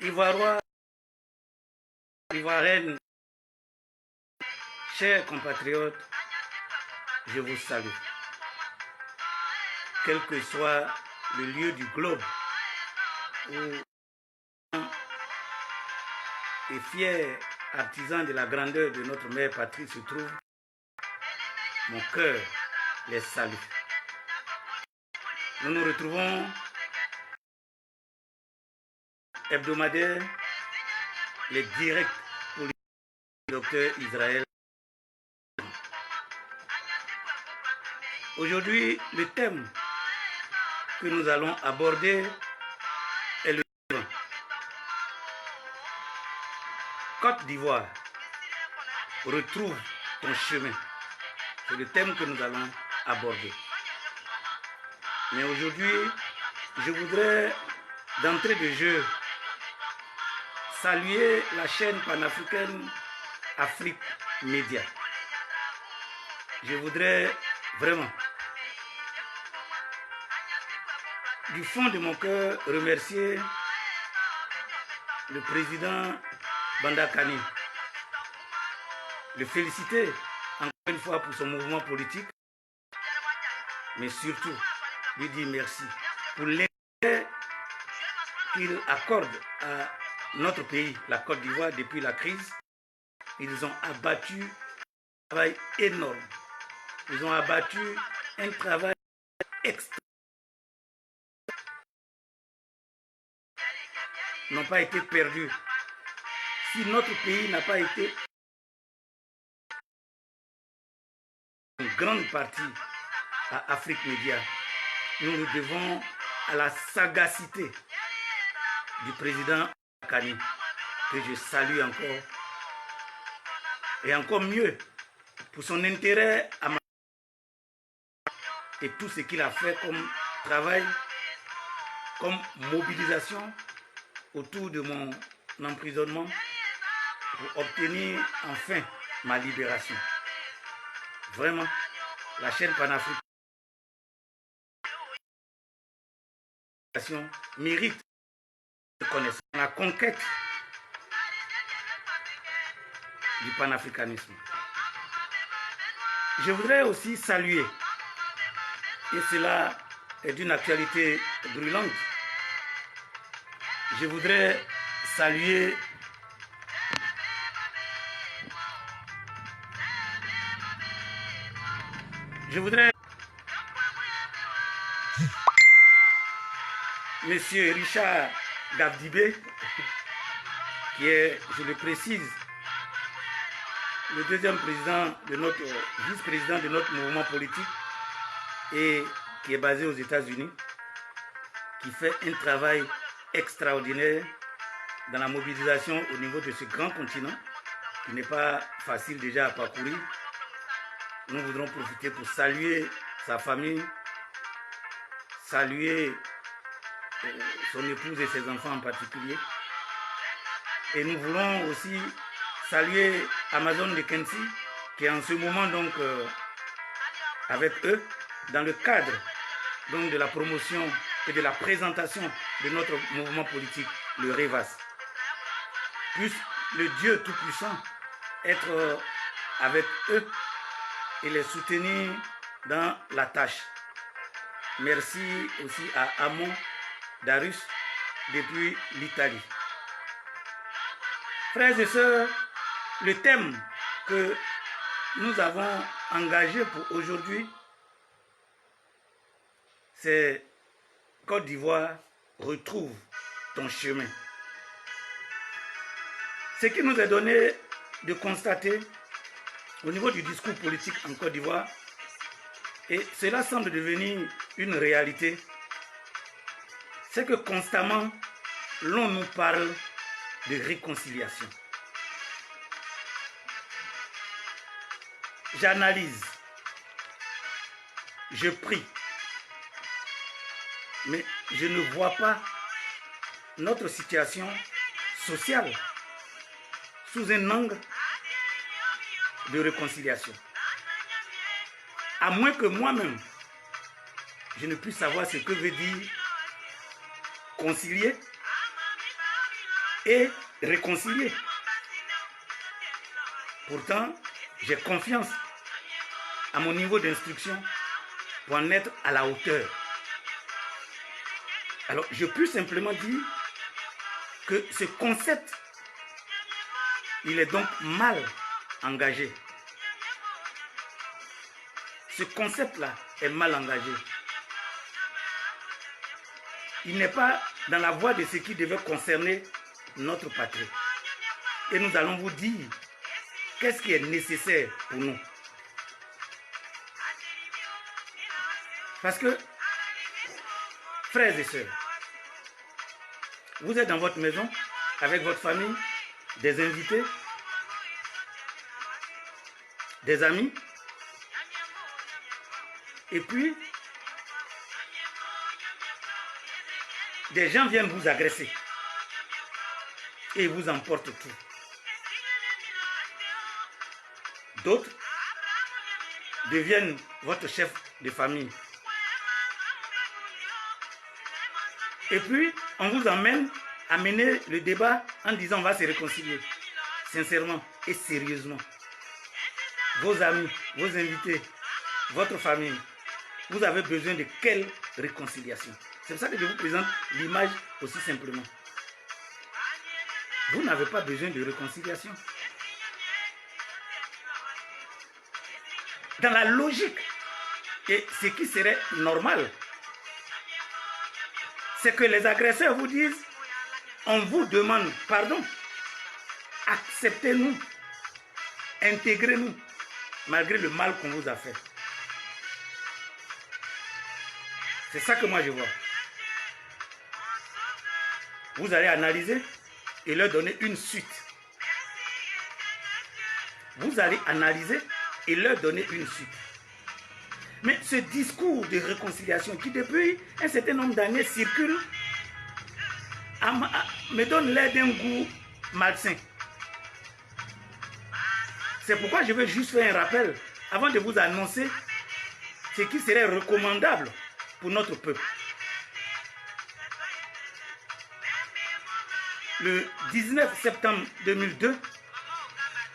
Ivoiriens, Ivoiriennes, chers compatriotes, je vous salue. Quel que soit le lieu du globe où les fiers artisans de la grandeur de notre mère patrie se trouvent, mon cœur les salue. Nous nous retrouvons hebdomadaire, les directs politiques du docteur Israël. Aujourd'hui, le thème que nous allons aborder est le suivant. Côte d'Ivoire, retrouve ton chemin. C'est le thème que nous allons aborder. Mais aujourd'hui, je voudrais, d'entrée de jeu, saluer la chaîne panafricaine Afrique Média. Je voudrais vraiment, du fond de mon cœur, remercier le président Bandakani, le féliciter encore une fois pour son mouvement politique, mais surtout lui dire merci pour l'intérêt qu'il accorde à notre pays, la Côte d'Ivoire, depuis la crise. Ils ont abattu un travail énorme. Ils ont abattu un travail extra. N'ont pas été perdus. Si notre pays n'a pas été une grande partie à Afrique Média, nous nous devons à la sagacité du président Kani, que je salue encore, et encore mieux pour son intérêt à ma et tout ce qu'il a fait comme travail, comme mobilisation autour de mon emprisonnement pour obtenir enfin ma libération. Vraiment, la chaîne panafricaine mérite de connaître la conquête du panafricanisme. Je voudrais aussi saluer, et cela est d'une actualité brûlante, je voudrais saluer Monsieur Richard Gabdibé, qui est, je le précise, le deuxième président de notre vice-président de notre mouvement politique et qui est basé aux États-Unis, qui fait un travail extraordinaire dans la mobilisation au niveau de ce grand continent, qui n'est pas facile déjà à parcourir. Nous voudrons profiter pour saluer sa famille, saluer son épouse et ses enfants en particulier. Et nous voulons aussi saluer Amazon de Kensi, qui est en ce moment donc avec eux, dans le cadre donc de la promotion et de la présentation de notre mouvement politique, le REVAS. Puisse le Dieu Tout-Puissant être avec eux et les soutenir dans la tâche. Merci aussi à Amon Darus depuis l'Italie. Frères et sœurs, le thème que nous avons engagé pour aujourd'hui, c'est Côte d'Ivoire, retrouve ton chemin. Ce qui nous est donné de constater au niveau du discours politique en Côte d'Ivoire, et cela semble devenir une réalité, c'est que constamment, l'on nous parle de réconciliation. J'analyse, je prie, mais je ne vois pas notre situation sociale sous un angle de réconciliation. À moins que moi-même, je ne puisse savoir ce que veut dire concilier et réconcilier. Pourtant, j'ai confiance à mon niveau d'instruction pour en être à la hauteur. Alors, je peux simplement dire que ce concept, il est donc mal engagé. Ce concept-là est mal engagé. Il n'est pas dans la voie de ce qui devait concerner notre patrie. Et nous allons vous dire qu'est-ce qui est nécessaire pour nous. Parce que, frères et sœurs, vous êtes dans votre maison, avec votre famille, des invités, des amis, et puis, des gens viennent vous agresser et vous emportent tout. D'autres deviennent votre chef de famille. Et puis, on vous emmène à mener le débat en disant on va se réconcilier. Sincèrement et sérieusement. Vos amis, vos invités, votre famille, vous avez besoin de quelle réconciliation? C'est pour ça que je vous présente l'image aussi simplement. Vous n'avez pas besoin de réconciliation. Dans la logique, et ce qui serait normal, c'est que les agresseurs vous disent, on vous demande pardon, acceptez-nous, intégrez-nous, malgré le mal qu'on vous a fait. C'est ça que moi je vois. Vous allez analyser et leur donner une suite. Vous allez analyser et leur donner une suite. Mais ce discours de réconciliation qui depuis un certain nombre d'années circule me donne l'air d'un goût malsain. C'est pourquoi je veux juste faire un rappel avant de vous annoncer ce qui serait recommandable pour notre peuple. Le 19 septembre 2002,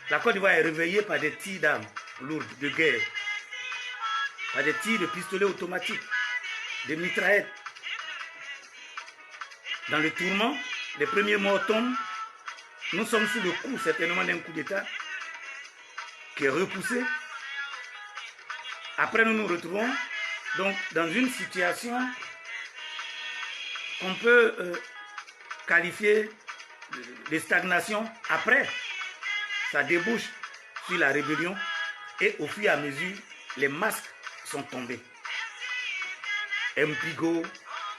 la Côte d'Ivoire est réveillée par des tirs d'armes lourdes de guerre, par des tirs de pistolets automatiques, de mitraillettes. Dans le tourment, les premiers morts tombent. Nous sommes sous le coup certainement d'un coup d'État qui est repoussé. Après, nous nous retrouvons donc dans une situation qu'on peut qualifier de stagnation. Après, ça débouche sur la rébellion et au fur et à mesure, les masques sont tombés. MPIGO,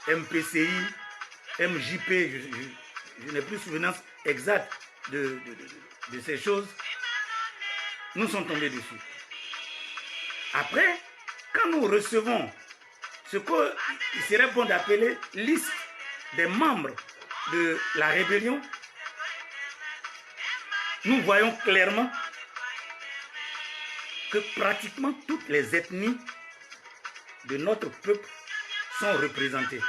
MPCI, MJP, je n'ai plus souvenance exacte de ces choses, nous sommes tombés dessus. Après, quand nous recevons ce qu'il serait bon d'appeler liste des membres de la rébellion, nous voyons clairement que pratiquement toutes les ethnies de notre peuple sont représentées.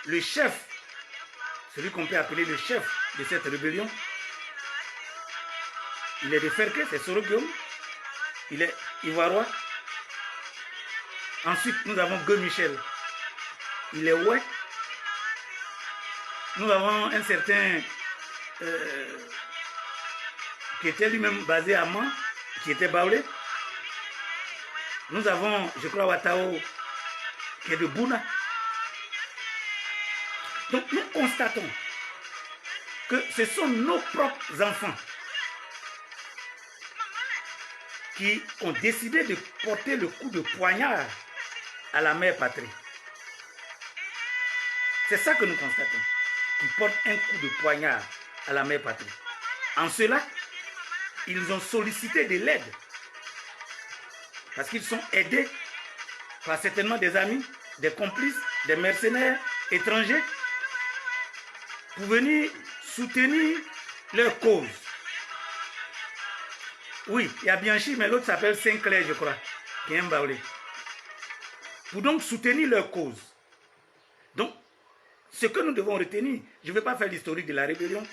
Le chef, celui qu'on peut appeler le chef de cette rébellion, il est de Ferké, c'est Soro Guillaume, il est ivoirois. Ensuite, nous avons Gueux Michel, il est ouais. Nous avons un certain qui était lui-même basé à Mans, qui était Baoulé. Nous avons, je crois, Watao, qui est de Bouna. Donc nous constatons que ce sont nos propres enfants qui ont décidé de porter le coup de poignard à la mère patrie. C'est ça que nous constatons, qui portent un coup de poignard à la mère patrie. En cela, ils ont sollicité de l'aide, parce qu'ils sont aidés par certainement des amis, des complices, des mercenaires étrangers, pour venir soutenir leur cause. Oui, il y a Bianchi, mais l'autre s'appelle Saint-Clair, je crois, qui est un Baoulé. Pour donc soutenir leur cause. Donc, ce que nous devons retenir, je ne vais pas faire l'historique de la rébellion,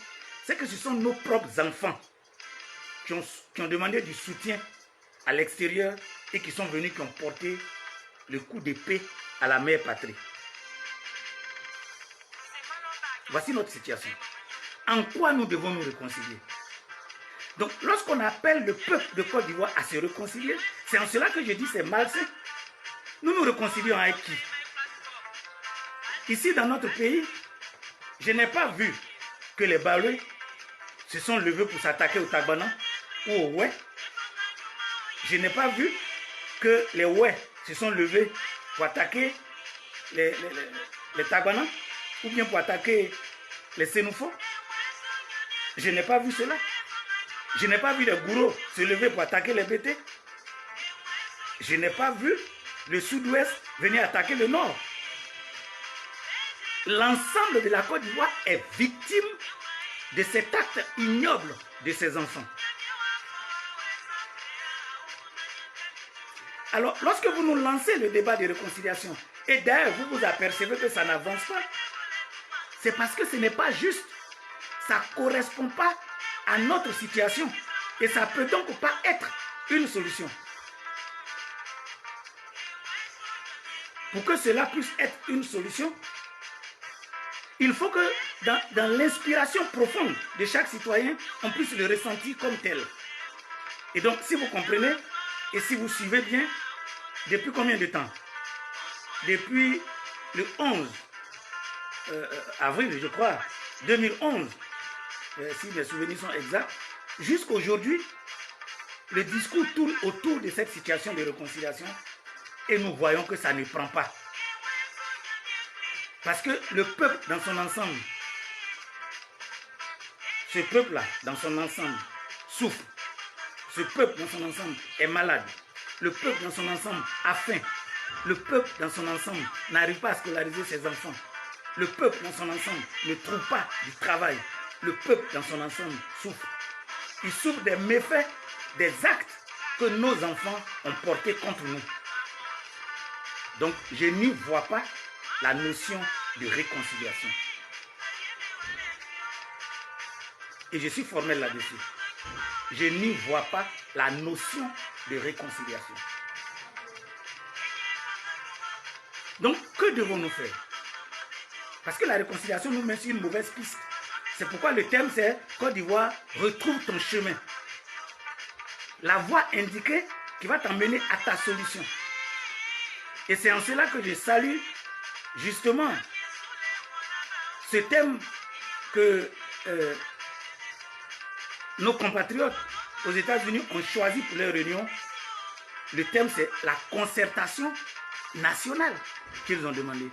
c'est que ce sont nos propres enfants qui ont demandé du soutien à l'extérieur et qui sont venus, qui ont porté le coup d'épée à la mère patrie. Voici notre situation. En quoi nous devons nous réconcilier? Donc, lorsqu'on appelle le peuple de Côte d'Ivoire à se réconcilier, c'est en cela que je dis c'est malsain. Nous nous réconcilions avec qui? Ici, dans notre pays, je n'ai pas vu que les Baloués se sont levés pour s'attaquer aux Tagbana ou aux Oué. Je n'ai pas vu que les Oué se sont levés pour attaquer les Tagbana ou bien pour attaquer les Sénoufos. Je n'ai pas vu cela. Je n'ai pas vu les Gourous se lever pour attaquer les BT. Je n'ai pas vu le sud-ouest venir attaquer le nord. L'ensemble de la Côte d'Ivoire est victime de cet acte ignoble de ses enfants. Alors, lorsque vous nous lancez le débat de réconciliation, et d'ailleurs vous vous apercevez que ça n'avance pas, c'est parce que ce n'est pas juste. Ça ne correspond pas à notre situation. Et ça ne peut donc pas être une solution. Pour que cela puisse être une solution, il faut que dans l'inspiration profonde de chaque citoyen, on puisse le ressentir comme tel. Et donc, si vous comprenez, et si vous suivez bien, depuis combien de temps? Depuis le 11 avril, je crois, 2011, si mes souvenirs sont exacts, jusqu'à aujourd'hui, le discours tourne autour de cette situation de réconciliation et nous voyons que ça ne prend pas. Parce que le peuple dans son ensemble, ce peuple-là dans son ensemble souffre. Ce peuple dans son ensemble est malade. Le peuple dans son ensemble a faim. Le peuple dans son ensemble n'arrive pas à scolariser ses enfants. Le peuple dans son ensemble ne trouve pas du travail. Le peuple dans son ensemble souffre. Il souffre des méfaits, des actes que nos enfants ont portés contre nous. Donc, je n'y vois pas la notion de réconciliation. Et je suis formel là-dessus. Je n'y vois pas la notion de réconciliation. Donc, que devons-nous faire? Parce que la réconciliation nous met sur une mauvaise piste. C'est pourquoi le thème c'est Côte d'Ivoire, retrouve ton chemin. La voie indiquée qui va t'emmener à ta solution. Et c'est en cela que je salue justement ce thème que nos compatriotes aux États-Unis ont choisi pour leur réunion. Le thème c'est la concertation nationale qu'ils ont demandé.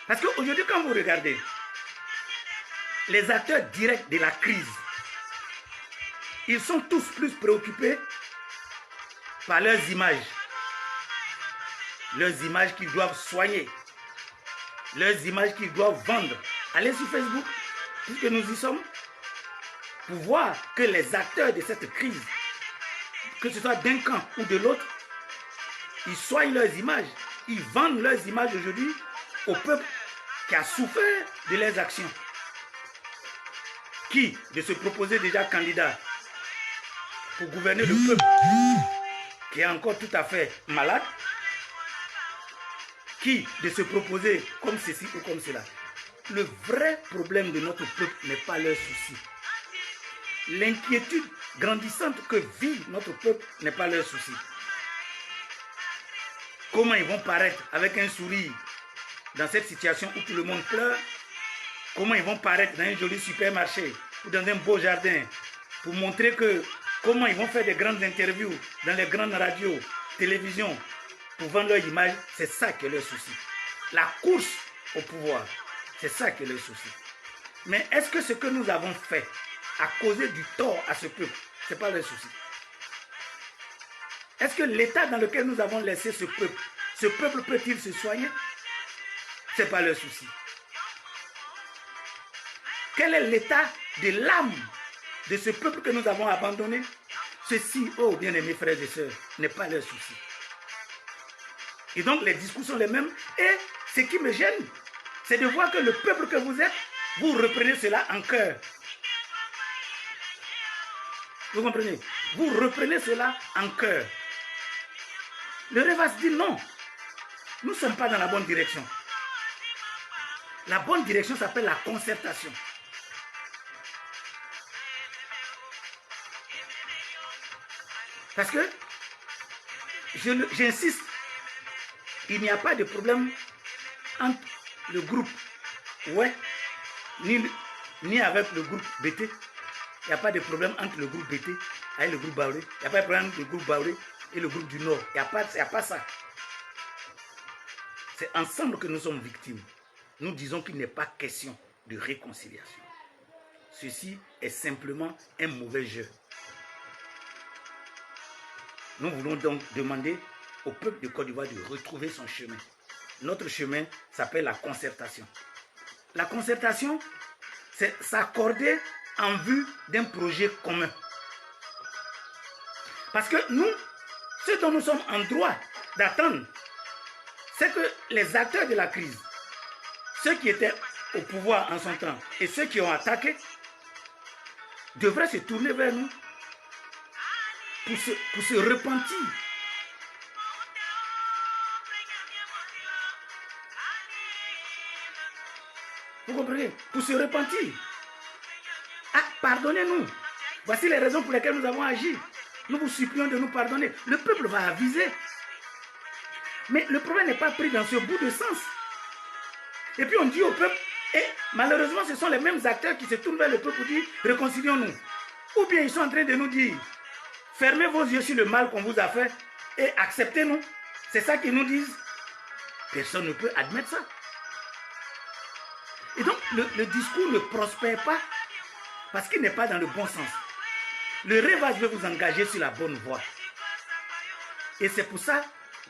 Parce qu'aujourd'hui, quand vous regardez les acteurs directs de la crise, ils sont tous plus préoccupés par leurs images. Leurs images qu'ils doivent soigner. Leurs images qu'ils doivent vendre. Allez sur Facebook, puisque nous y sommes, pour voir que les acteurs de cette crise, que ce soit d'un camp ou de l'autre, ils soignent leurs images. Ils vendent leurs images aujourd'hui au peuple qui a souffert de leurs actions. Qui de se proposer déjà candidat pour gouverner le peuple qui est encore tout à fait malade? Qui de se proposer comme ceci ou comme cela? Le vrai problème de notre peuple n'est pas leur souci. L'inquiétude grandissante que vit notre peuple n'est pas leur souci. Comment ils vont paraître avec un sourire dans cette situation où tout le monde pleure? Comment ils vont paraître dans un joli supermarché ou dans un beau jardin pour montrer que comment ils vont faire des grandes interviews dans les grandes radios, télévisions pour vendre leur image? C'est ça qui est leur souci. La course au pouvoir, c'est ça qui est leur souci. Mais est-ce que ce que nous avons fait a causé du tort à ce peuple? Ce n'est pas leur souci. Est-ce que l'état dans lequel nous avons laissé ce peuple peut-il se soigner? Ce n'est pas leur souci. Quel est l'état de l'âme de ce peuple que nous avons abandonné? Ceci, oh bien-aimés frères et sœurs, n'est pas leur souci. Et donc les discours sont les mêmes et ce qui me gêne, c'est de voir que le peuple que vous êtes, vous reprenez cela en cœur. Vous comprenez? Vous reprenez cela en cœur. Le Revas dit non. Nous ne sommes pas dans la bonne direction. La bonne direction s'appelle la concertation. Parce que, j'insiste, il n'y a pas de problème entre le groupe Ouais, ni avec le groupe BT. Il n'y a pas de problème entre le groupe BT et le groupe Baoulé. Il n'y a pas de problème entre le groupe Baoulé et le groupe du Nord. Il n'y a pas ça. C'est ensemble que nous sommes victimes. Nous disons qu'il n'est pas question de réconciliation. Ceci est simplement un mauvais jeu. Nous voulons donc demander au peuple de Côte d'Ivoire de retrouver son chemin. Notre chemin s'appelle la concertation. La concertation, c'est s'accorder en vue d'un projet commun. Parce que nous, ce dont nous sommes en droit d'attendre, c'est que les acteurs de la crise, ceux qui étaient au pouvoir en son temps et ceux qui ont attaqué, devraient se tourner vers nous pour se repentir. Vous comprenez? Pour se repentir. Ah, pardonnez-nous. Voici les raisons pour lesquelles nous avons agi. Nous vous supplions de nous pardonner. Le peuple va aviser. Mais le problème n'est pas pris dans ce bout de sens. Et puis on dit au peuple, et malheureusement ce sont les mêmes acteurs qui se tournent vers le peuple pour dire, réconcilions-nous. Ou bien ils sont en train de nous dire, fermez vos yeux sur le mal qu'on vous a fait et acceptez-nous. C'est ça qu'ils nous disent. Personne ne peut admettre ça. Et donc le discours ne prospère pas parce qu'il n'est pas dans le bon sens. Le Revas veut vous engager sur la bonne voie. Et c'est pour ça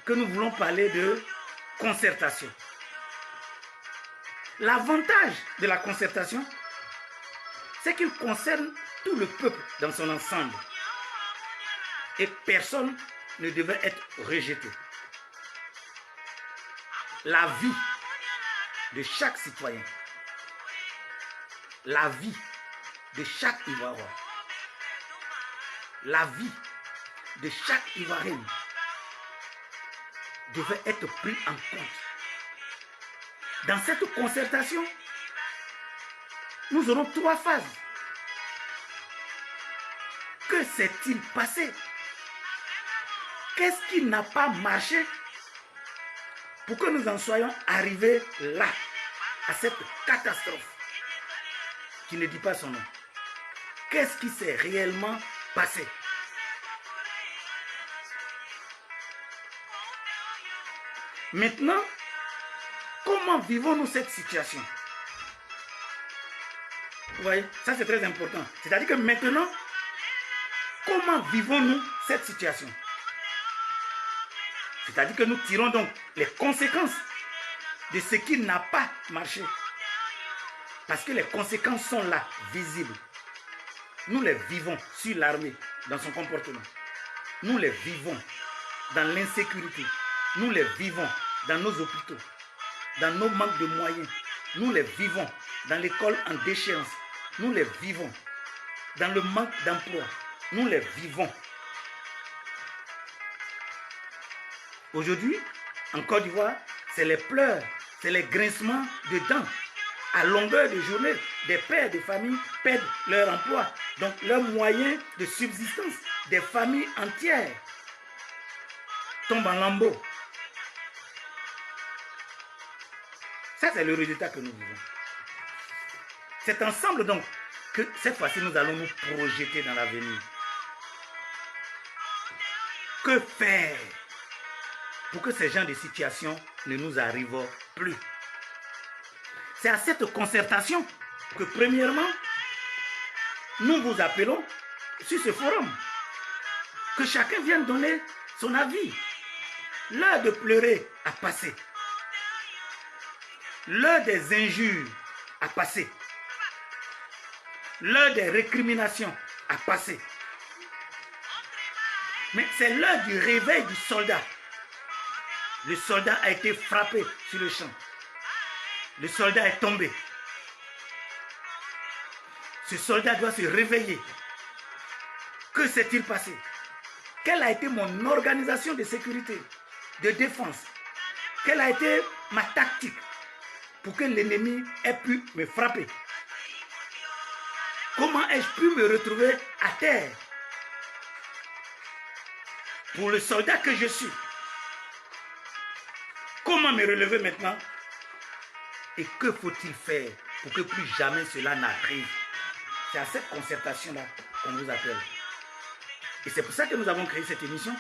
que nous voulons parler de concertation. L'avantage de la concertation, c'est qu'il concerne tout le peuple dans son ensemble. Et personne ne devait être rejeté. La vie de chaque citoyen, la vie de chaque Ivoirien, la vie de chaque Ivoirienne devait être prise en compte. Dans cette concertation, nous aurons 3 phases. Que s'est-il passé? Qu'est-ce qui n'a pas marché pour que nous en soyons arrivés là, à cette catastrophe qui ne dit pas son nom? Qu'est-ce qui s'est réellement passé? Maintenant, comment vivons-nous cette situation? Vous voyez, ça c'est très important. C'est-à-dire que maintenant, comment vivons-nous cette situation? C'est-à-dire que nous tirons donc les conséquences de ce qui n'a pas marché. Parce que les conséquences sont là, visibles. Nous les vivons sur l'armée, dans son comportement. Nous les vivons dans l'insécurité. Nous les vivons dans nos hôpitaux, dans nos manques de moyens. Nous les vivons dans l'école en déchéance. Nous les vivons dans le manque d'emploi. Nous les vivons. Aujourd'hui, en Côte d'Ivoire, c'est les pleurs, c'est les grincements de dents. À longueur de journée, des pères de famille perdent leur emploi, donc leurs moyens de subsistance. Des familles entières tombent en lambeaux. Ça, c'est le résultat que nous vivons. C'est ensemble donc que cette fois-ci, nous allons nous projeter dans l'avenir. Que faire pour que ces genres de situations ne nous arrivent plus? C'est à cette concertation que, premièrement, nous vous appelons sur ce forum. Que chacun vienne donner son avis. L'heure de pleurer a passé. L'heure des injures a passé. L'heure des récriminations a passé. Mais c'est l'heure du réveil du soldat. Le soldat a été frappé sur le champ. Le soldat est tombé. Ce soldat doit se réveiller. Que s'est-il passé? Quelle a été mon organisation de sécurité, de défense? Quelle a été ma tactique pour que l'ennemi ait pu me frapper? Comment ai-je pu me retrouver à terre? Pour le soldat que je suis, comment me relever maintenant? Et que faut-il faire pour que plus jamais cela n'arrive? C'est à cette concertation-là qu'on vous appelle. Et c'est pour ça que nous avons créé cette émission.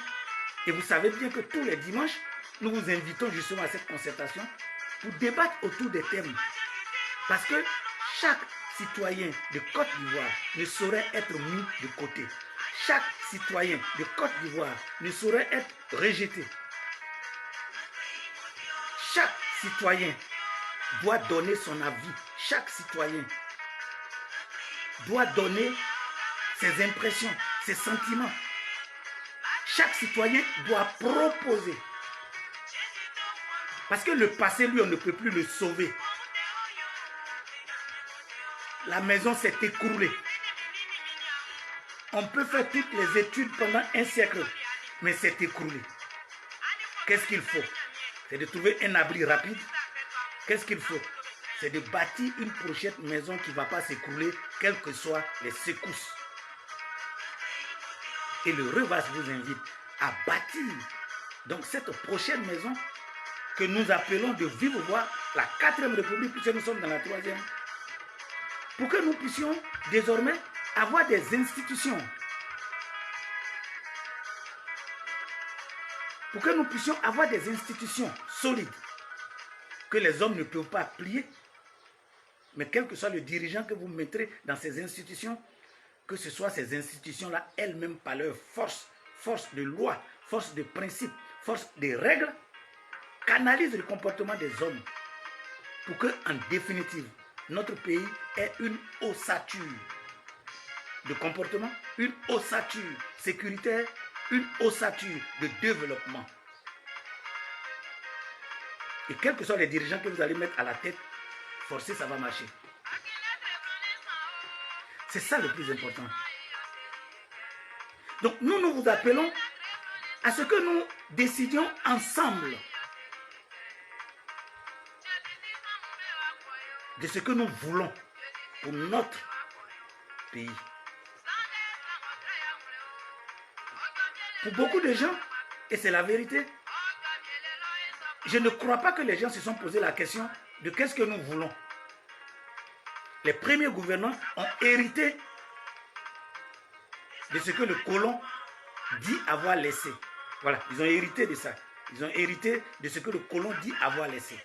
Et vous savez bien que tous les dimanches, nous vous invitons justement à cette concertation pour débattre autour des thèmes. Parce que chaque citoyen de Côte d'Ivoire ne saurait être mis de côté. Chaque citoyen de Côte d'Ivoire ne saurait être rejeté. Chaque citoyen doit donner son avis. Chaque citoyen doit donner ses impressions, ses sentiments. Chaque citoyen doit proposer. Parce que le passé, lui, on ne peut plus le sauver. La maison s'est écroulée. On peut faire toutes les études pendant un siècle, mais c'est écroulé. Qu'est-ce qu'il faut? C'est de trouver un abri rapide. Qu'est-ce qu'il faut? C'est de bâtir une prochaine maison qui ne va pas s'écrouler, quelles que soient les secousses. Et le Revas vous invite à bâtir donc cette prochaine maison que nous appelons de vive voix la 4e République, puisque nous sommes dans la 3e. Pour que nous puissions désormais avoir des institutions. Pour que nous puissions avoir des institutions solides que les hommes ne peuvent pas plier. Mais quel que soit le dirigeant que vous mettrez dans ces institutions, que ce soit ces institutions-là elles-mêmes par leur force, force de loi, force de principe, force de règles, canalisent le comportement des hommes pour que, en définitive, notre pays ait une ossature de comportement, une ossature sécuritaire, une ossature de développement. Et quels que soient les dirigeants que vous allez mettre à la tête, forcément ça va marcher. C'est ça le plus important. Donc nous vous appelons à ce que nous décidions ensemble de ce que nous voulons pour notre pays. Pour beaucoup de gens, et c'est la vérité, je ne crois pas que les gens se sont posé la question de qu'est-ce que nous voulons. Les premiers gouvernants ont hérité de ce que le colon dit avoir laissé. Voilà, ils ont hérité de ça. Ils ont hérité de ce que le colon dit avoir laissé.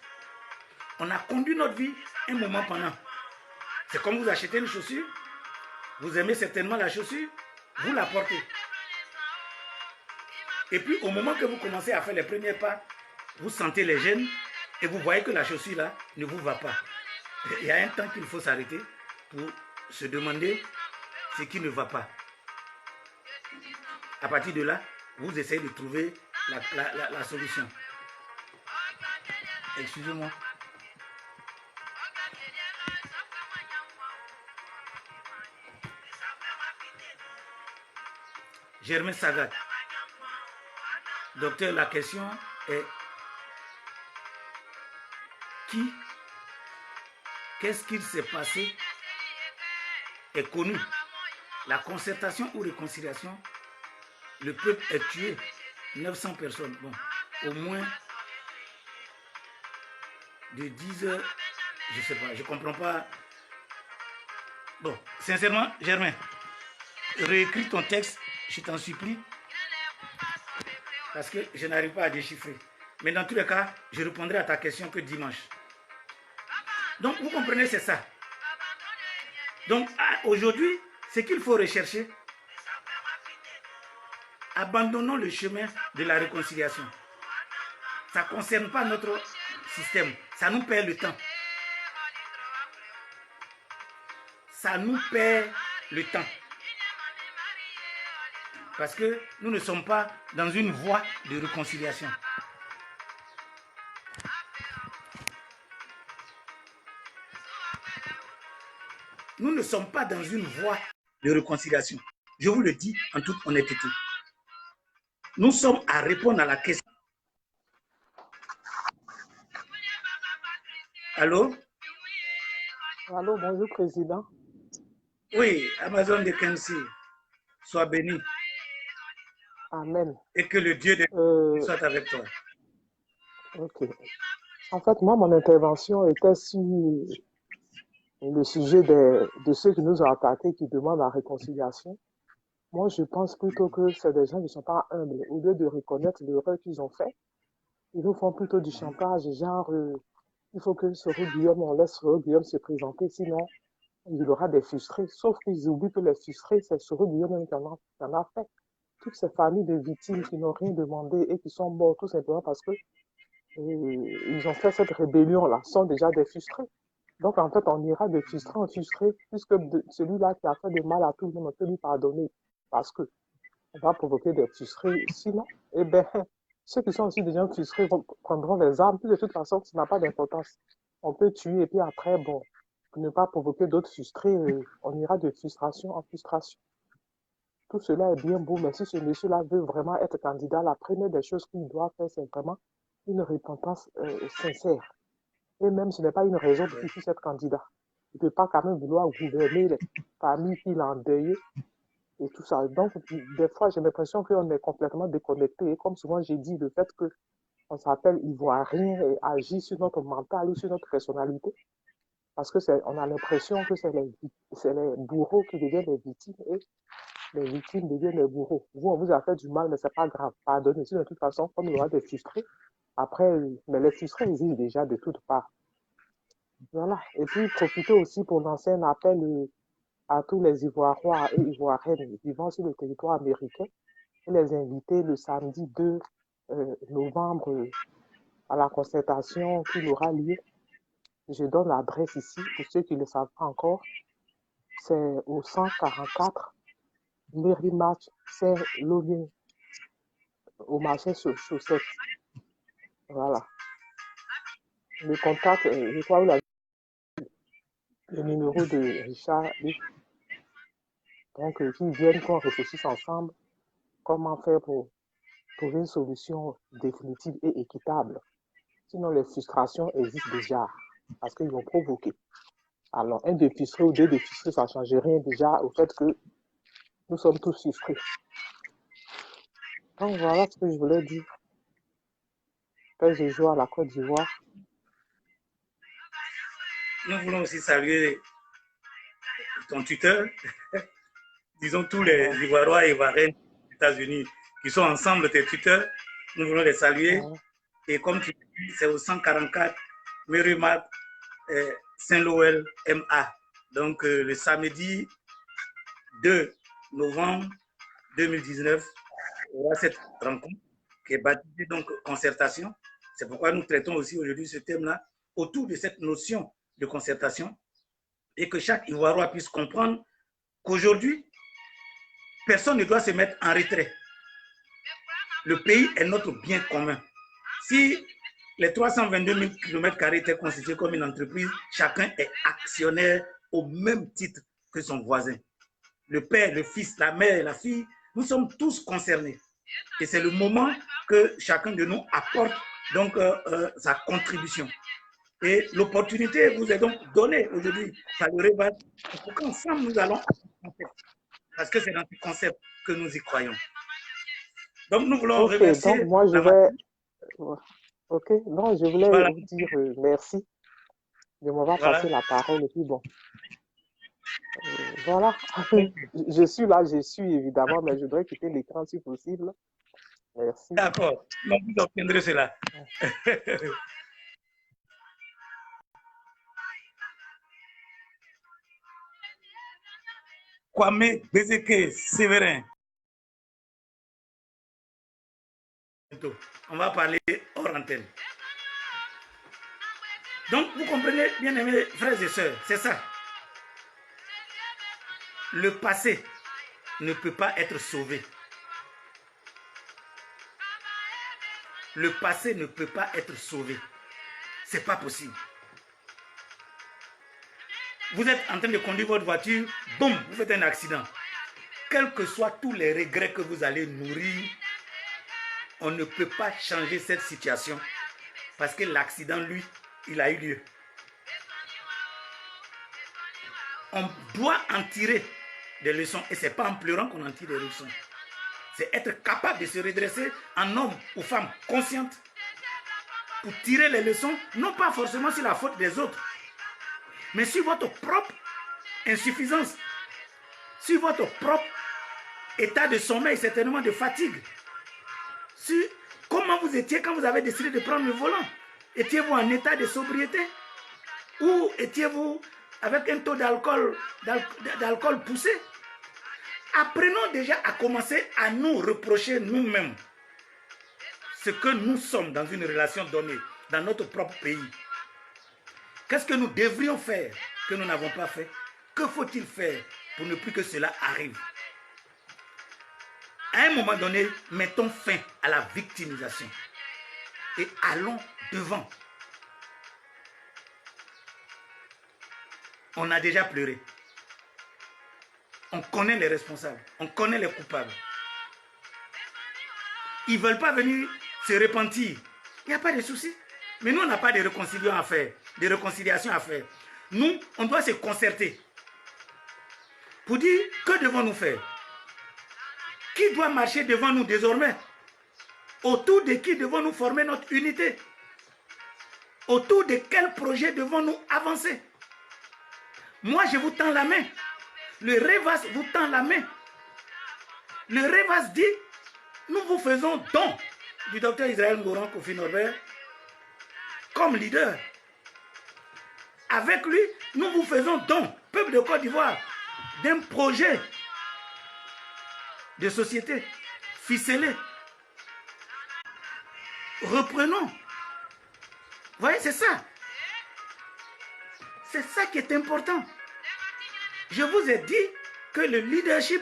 On a conduit notre vie un moment pendant. C'est comme vous achetez une chaussure, vous aimez certainement la chaussure, vous la portez. Et puis au moment que vous commencez à faire les premiers pas, vous sentez les gènes et vous voyez que la chaussure là ne vous va pas. Il y a un temps qu'il faut s'arrêter pour se demander ce qui ne va pas. À partir de là, vous essayez de trouver la solution. Excusez-moi. Germain Sagat. Docteur, la question est qu'est-ce qu'il s'est passé est connu. La concertation ou réconciliation, le peuple est tué. 900 personnes. Bon, au moins de 10 heures, je ne sais pas, je ne comprends pas. Bon, sincèrement, Germain, réécris ton texte, je t'en supplie, parce que je n'arrive pas à déchiffrer. Mais dans tous les cas, je répondrai à ta question que dimanche. Donc, vous comprenez, c'est ça. Donc, aujourd'hui, ce qu'il faut rechercher, abandonnons le chemin de la réconciliation. Ça ne concerne pas notre système. Ça nous perd le temps. Ça nous perd le temps. Parce que nous ne sommes pas dans une voie de réconciliation. nous ne sommes pas dans une voie de réconciliation. Je vous le dis en toute honnêteté. Nous sommes à répondre à la question. Allô? Allô, bonjour, Président. Oui, Amazon de Kensi, sois béni. Amen. Et que le Dieu de soit avec toi. Ok. En fait, moi, mon intervention était sur le sujet de ceux qui nous ont attaqués, qui demandent la réconciliation. Moi, je pense plutôt que c'est des gens qui ne sont pas humbles. Au lieu de reconnaître l'erreur qu'ils ont fait, ils nous font plutôt du chantage, genre, il faut que Soro Guillaume, on laisse Soro Guillaume se présenter, sinon il aura des frustrés. Sauf qu'ils oublient que les frustrés, c'est Soro Guillaume qui en a fait. Toutes ces familles de victimes qui n'ont rien demandé et qui sont mortes tout simplement parce que ils ont fait cette rébellion-là, sont déjà des frustrés. Donc, en fait, on ira de frustré en frustré, puisque celui-là qui a fait de mal à tout le monde, on peut lui pardonner, parce que on va provoquer des frustrés. Sinon, eh bien, ceux qui sont aussi déjà frustrés prendront les armes. Puis de toute façon, ça n'a pas d'importance. On peut tuer, et puis après, bon, pour ne pas provoquer d'autres frustrés, on ira de frustration en frustration. Tout cela est bien beau, mais si ce monsieur-là veut vraiment être candidat, la première des choses qu'il doit faire, c'est vraiment une repentance sincère. Et même ce n'est pas une raison pour qu'il puisse être candidat. Il ne peut pas quand même vouloir gouverner les familles qu'il a endeuillées et tout ça. Donc, des fois, j'ai l'impression qu'on est complètement déconnecté. Et comme souvent j'ai dit, le fait qu'on s'appelle ivoirien et agit sur notre mental ou sur notre personnalité, parce que on a l'impression que c'est les bourreaux qui deviennent les victimes et les victimes deviennent les bourreaux. Vous, on vous a fait du mal, mais c'est pas grave. Pardonnez. Si de toute façon, comme il y aura des frustrés, après, mais les frustrés existent déjà de toutes parts. Voilà. Et puis, profitez aussi pour lancer un appel à tous les Ivoiriens et Ivoiriennes vivant sur le territoire américain et les inviter le samedi 2 novembre à la concertation qui aura lieu. Je donne l'adresse ici pour ceux qui ne le savent pas encore. C'est au 144 Merrimack Saint-Laurent, au marché Chaussette. Voilà. Le contact, je crois, le numéro de Richard. Donc, qu'ils viennent qu'on réfléchisse ensemble comment faire pour trouver une solution définitive et équitable. Sinon, les frustrations existent déjà parce qu'ils vont provoquer. Alors, un de frustré ou deux de frustrés, ça ne change rien déjà au fait que nous sommes tous frustrés. Donc, voilà ce que je voulais dire. Paix et joie à la Côte d'Ivoire. Nous voulons aussi saluer ton tuteur, disons tous les Ivoiriens et Ivoiriennes des États-Unis qui sont ensemble tes tuteurs. Nous voulons les saluer. Et comme tu dis, c'est au 144 Merrimack Saint-Lowell MA. Donc le samedi 2 novembre 2019, il y aura cette rencontre qui est baptisée donc concertation. C'est pourquoi nous traitons aussi aujourd'hui ce thème-là autour de cette notion de concertation et que chaque Ivoirien puisse comprendre qu'aujourd'hui, personne ne doit se mettre en retrait. Le pays est notre bien commun. Si les 322 000 km² étaient constitués comme une entreprise, chacun est actionnaire au même titre que son voisin. Le père, le fils, la mère, la fille, nous sommes tous concernés. Et c'est le moment que chacun de nous apporte donc sa contribution. Et l'opportunité vous est donc donnée aujourd'hui par le Rébat pour qu'ensemble nous allons parce que c'est dans ce concept que nous y croyons. Donc nous voulons remercier. Donc moi je vais. Ok, non, je voulais vous dire merci de m'avoir passé la parole et puis bon. Voilà. Je suis là, je suis évidemment, mais je voudrais quitter l'écran si possible. Merci. D'accord, donc vous obtiendrez cela. Kwame Bezeke Séverin. On va parler hors antenne. Donc, vous comprenez, bien aimés frères et sœurs, c'est ça. Le passé ne peut pas être sauvé. Le passé ne peut pas être sauvé. C'est pas possible. Vous êtes en train de conduire votre voiture, boum, vous faites un accident. Quels que soient tous les regrets que vous allez nourrir, on ne peut pas changer cette situation parce que l'accident, lui, il a eu lieu. On doit en tirer des leçons et ce n'est pas en pleurant qu'on en tire des leçons. C'est être capable de se redresser en homme ou femme consciente pour tirer les leçons, non pas forcément sur la faute des autres, mais sur votre propre insuffisance, sur votre propre état de sommeil, certainement de fatigue, sur comment vous étiez quand vous avez décidé de prendre le volant. Étiez-vous en état de sobriété ou étiez-vous avec un taux d'alcool poussé? Apprenons déjà à commencer à nous reprocher nous-mêmes ce que nous sommes dans une relation donnée, dans notre propre pays. Qu'est-ce que nous devrions faire que nous n'avons pas fait? Que faut-il faire pour ne plus que cela arrive? À un moment donné, mettons fin à la victimisation et allons devant. On a déjà pleuré. On connaît les responsables, on connaît les coupables. Ils ne veulent pas venir se repentir. Il n'y a pas de souci. Mais nous, on n'a pas de réconciliation à faire. Nous, on doit se concerter. Pour dire, que devons-nous faire? Qui doit marcher devant nous désormais? Autour de qui devons-nous former notre unité? Autour de quel projet devons-nous avancer? Moi, je vous tends la main. Le Révas vous tend la main. Le Révas dit, nous vous faisons don du docteur Israël Ngouran Kofi Norbert comme leader. Avec lui, nous vous faisons don, peuple de Côte d'Ivoire, d'un projet de société ficelé. Reprenons. Vous voyez, c'est ça. C'est ça qui est important. Je vous ai dit que le leadership,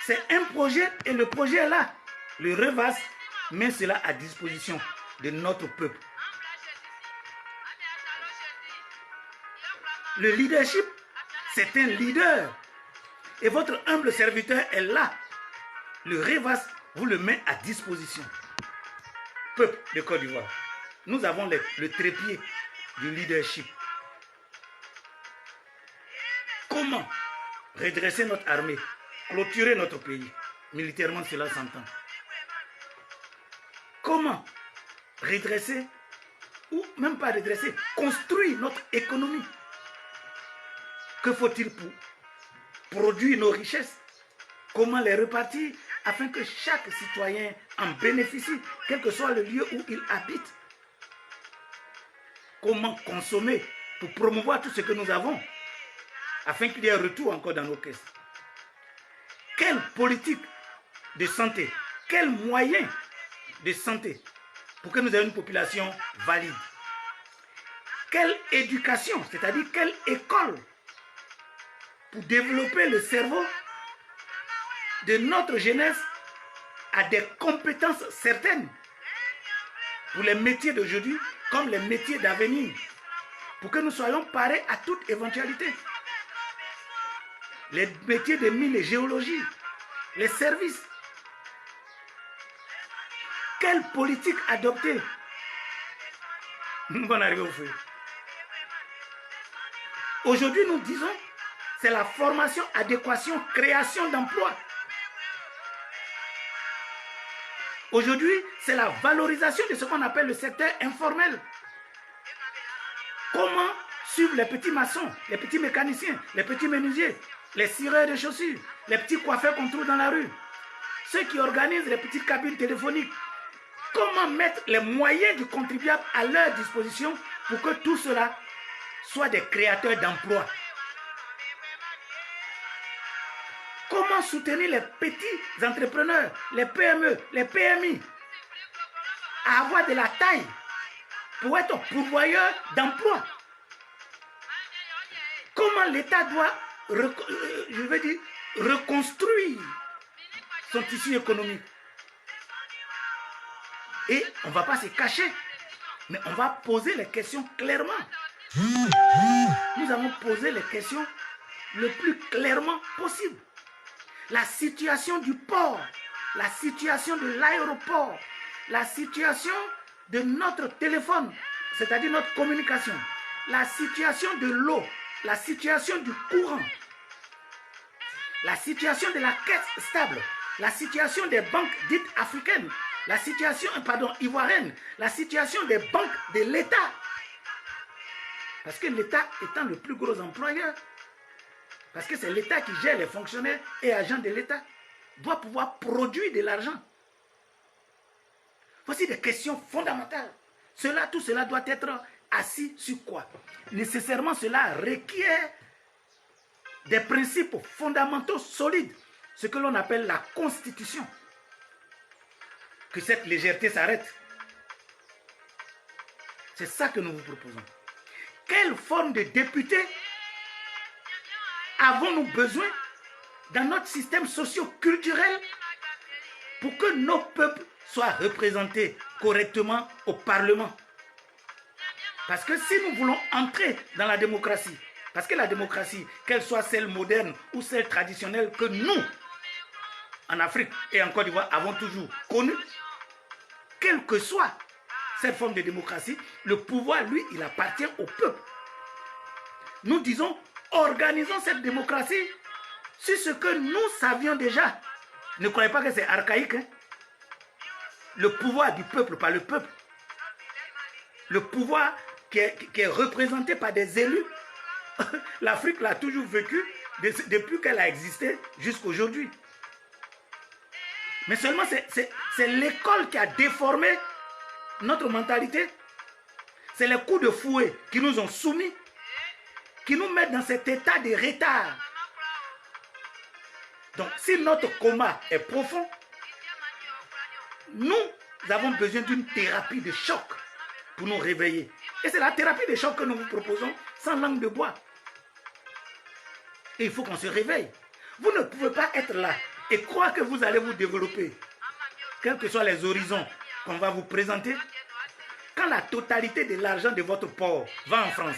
c'est un projet et le projet est là. Le Révas met cela à disposition de notre peuple. Le leadership, c'est un leader. Et votre humble serviteur est là. Le Révas vous le met à disposition. Peuple de Côte d'Ivoire, nous avons le trépied du leadership. Comment redresser notre armée, clôturer notre pays? Militairement, cela s'entend. Comment redresser, ou même pas redresser, construire notre économie? Que faut-il pour produire nos richesses? Comment les repartir afin que chaque citoyen en bénéficie, quel que soit le lieu où il habite? Comment consommer pour promouvoir tout ce que nous avons afin qu'il y ait un retour encore dans nos caisses? Quelle politique de santé, quels moyens de santé pour que nous ayons une population valide? Quelle éducation, c'est-à-dire quelle école pour développer le cerveau de notre jeunesse à des compétences certaines pour les métiers d'aujourd'hui comme les métiers d'avenir, pour que nous soyons parés à toute éventualité. Les métiers de mine et géologie, les services. Quelle politique adopter? Nous allons arriver au feu. Aujourd'hui, nous disons, c'est la formation, adéquation, création d'emplois. Aujourd'hui, c'est la valorisation de ce qu'on appelle le secteur informel. Comment suivre les petits maçons, les petits mécaniciens, les petits menuisiers, les cireurs de chaussures, les petits coiffeurs qu'on trouve dans la rue, ceux qui organisent les petites cabines téléphoniques. Comment mettre les moyens du contribuable à leur disposition pour que tout cela soit des créateurs d'emplois? Comment soutenir les petits entrepreneurs, les PME, les PMI, à avoir de la taille pour être pourvoyeur d'emplois? Comment l'État doit reconstruire son tissu économique? Et on ne va pas se cacher, mais on va poser les questions clairement. Nous avons posé les questions le plus clairement possible. La situation du port, la situation de l'aéroport, la situation de notre téléphone, c'est-à-dire notre communication, la situation de l'eau, la situation du courant, la situation de la caisse stable, la situation des banques dites africaines, la situation, ivoirienne, la situation des banques de l'État. Parce que l'État étant le plus gros employeur, parce que c'est l'État qui gère les fonctionnaires et agents de l'État, doit pouvoir produire de l'argent. Voici des questions fondamentales. Tout cela doit être assis sur quoi? Nécessairement, cela requiert des principes fondamentaux solides, ce que l'on appelle la Constitution. Que cette légèreté s'arrête. C'est ça que nous vous proposons. Quelle forme de député avons-nous besoin dans notre système socio-culturel pour que nos peuples soient représentés correctement au Parlement? Parce que si nous voulons entrer dans la démocratie, parce que la démocratie, qu'elle soit celle moderne ou celle traditionnelle que nous, en Afrique et en Côte d'Ivoire, avons toujours connue, quelle que soit cette forme de démocratie, le pouvoir, lui, il appartient au peuple. Nous disons, organisons cette démocratie sur ce que nous savions déjà. Ne croyez pas que c'est archaïque. Hein? Le pouvoir du peuple par le peuple. Le pouvoir qui est représenté par des élus. L'Afrique l'a toujours vécu depuis qu'elle a existé jusqu'à aujourd'hui. Mais seulement c'est l'école qui a déformé notre mentalité. C'est les coups de fouet qui nous ont soumis, qui nous mettent dans cet état de retard. Donc, si notre coma est profond, nous avons besoin d'une thérapie de choc pour nous réveiller. Et c'est la thérapie de choc que nous vous proposons sans langue de bois. Et il faut qu'on se réveille. Vous ne pouvez pas être là et croire que vous allez vous développer, quels que soient les horizons qu'on va vous présenter. Quand la totalité de l'argent de votre port va en France,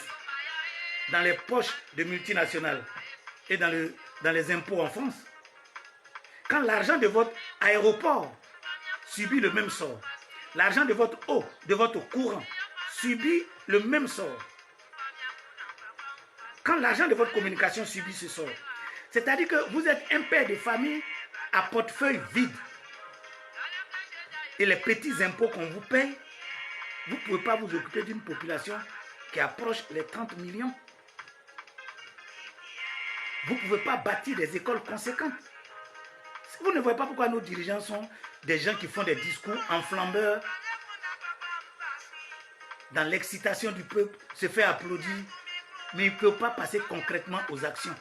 dans les poches de multinationales et dans les impôts en France, quand l'argent de votre aéroport subit le même sort, l'argent de votre eau, de votre courant subit le même sort, quand l'argent de votre communication subit ce sort, c'est-à-dire que vous êtes un père de famille à portefeuille vide et les petits impôts qu'on vous paye, vous ne pouvez pas vous occuper d'une population qui approche les 30 millions. Vous ne pouvez pas bâtir des écoles conséquentes. Vous ne voyez pas pourquoi nos dirigeants sont des gens qui font des discours enflammeurs, dans l'excitation du peuple, se fait applaudir, mais ils ne peuvent pas passer concrètement aux actions.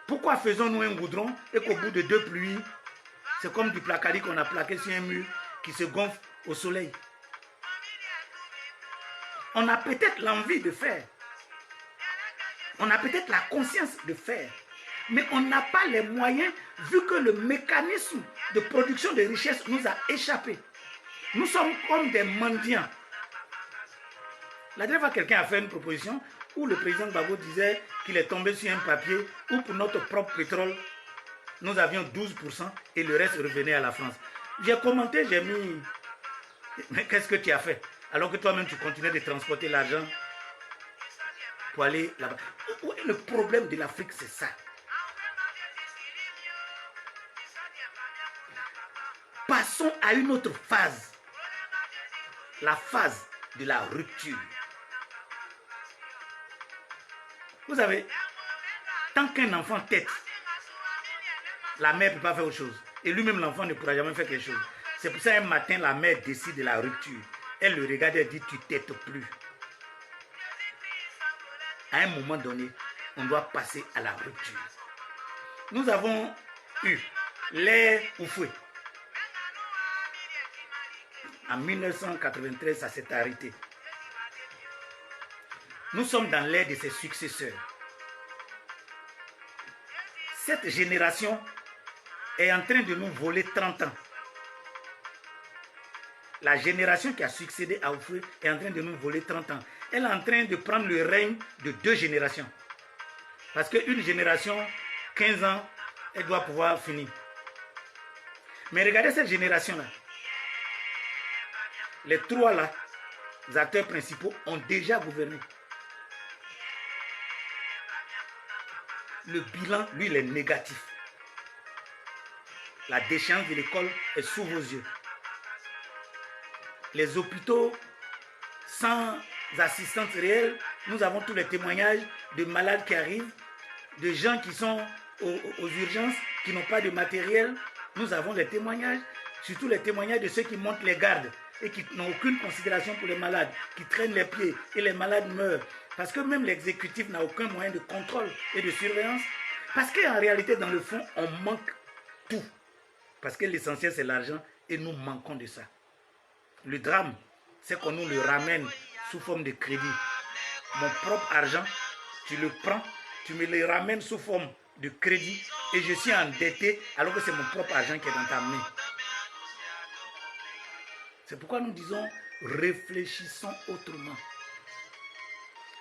Pourquoi faisons-nous un goudron et qu'au bout de 2 pluies, c'est comme du placadi qu'on a plaqué sur un mur qui se gonfle au soleil? On a peut-être l'envie de faire. On a peut-être la conscience de faire. Mais on n'a pas les moyens vu que le mécanisme de production de richesse nous a échappé. Nous sommes comme des mendiants. La dernière fois, quelqu'un a fait une proposition où le président Gbagbo disait qu'il est tombé sur un papier où pour notre propre pétrole, nous avions 12% et le reste revenait à la France. J'ai commenté, j'ai mis, mais qu'est-ce que tu as fait? Alors que toi-même, tu continuais de transporter l'argent pour aller là-bas. Le problème de l'Afrique, c'est ça. Passons à une autre phase. La phase de la rupture. Vous savez, tant qu'un enfant tète, la mère ne peut pas faire autre chose. Et lui-même, l'enfant ne pourra jamais faire quelque chose. C'est pour ça un matin, la mère décide de la rupture. Elle le regarde et dit, tu tètes plus. À un moment donné, on doit passer à la rupture. Nous avons eu l'ère Oufoué. En 1993, ça s'est arrêté. Nous sommes dans l'ère de ses successeurs. Cette génération est en train de nous voler 30 ans. la génération qui a succédé à Oufoué est en train de nous voler 30 ans. Elle est en train de prendre le règne de 2 générations. Parce qu'une génération, 15 ans, elle doit pouvoir finir. Mais regardez cette génération-là. Les 3 là, les acteurs principaux ont déjà gouverné. Le bilan, lui, il est négatif. La déchéance de l'école est sous vos yeux. Les hôpitaux sans assistance réelle, nous avons tous les témoignages de malades qui arrivent, de gens qui sont aux urgences, qui n'ont pas de matériel. Nous avons les témoignages, surtout les témoignages de ceux qui montent les gardes et qui n'ont aucune considération pour les malades, qui traînent les pieds et les malades meurent. Parce que même l'exécutif n'a aucun moyen de contrôle et de surveillance. Parce qu'en réalité, dans le fond, on manque tout. Parce que l'essentiel, c'est l'argent et nous manquons de ça. Le drame, c'est qu'on nous le ramène sous forme de crédit. Mon propre argent, tu le prends, tu me le ramènes sous forme de crédit et je suis endetté alors que c'est mon propre argent qui est dans ta main. C'est pourquoi nous disons, réfléchissons autrement.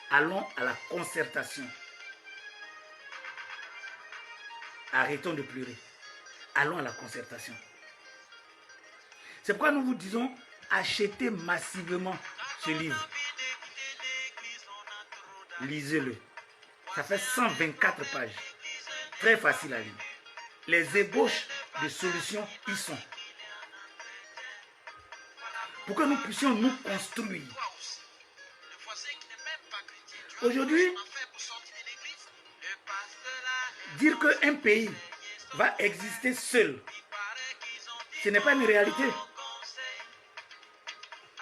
Allons à la concertation. Arrêtons de pleurer. Allons à la concertation. C'est pourquoi nous vous disons, achetez massivement ce livre. Lisez-le. Ça fait 124 pages. Très facile à lire. Les ébauches de solutions y sont. Pour que nous puissions nous construire. Aujourd'hui, dire qu'un pays va exister seul, ce n'est pas une réalité.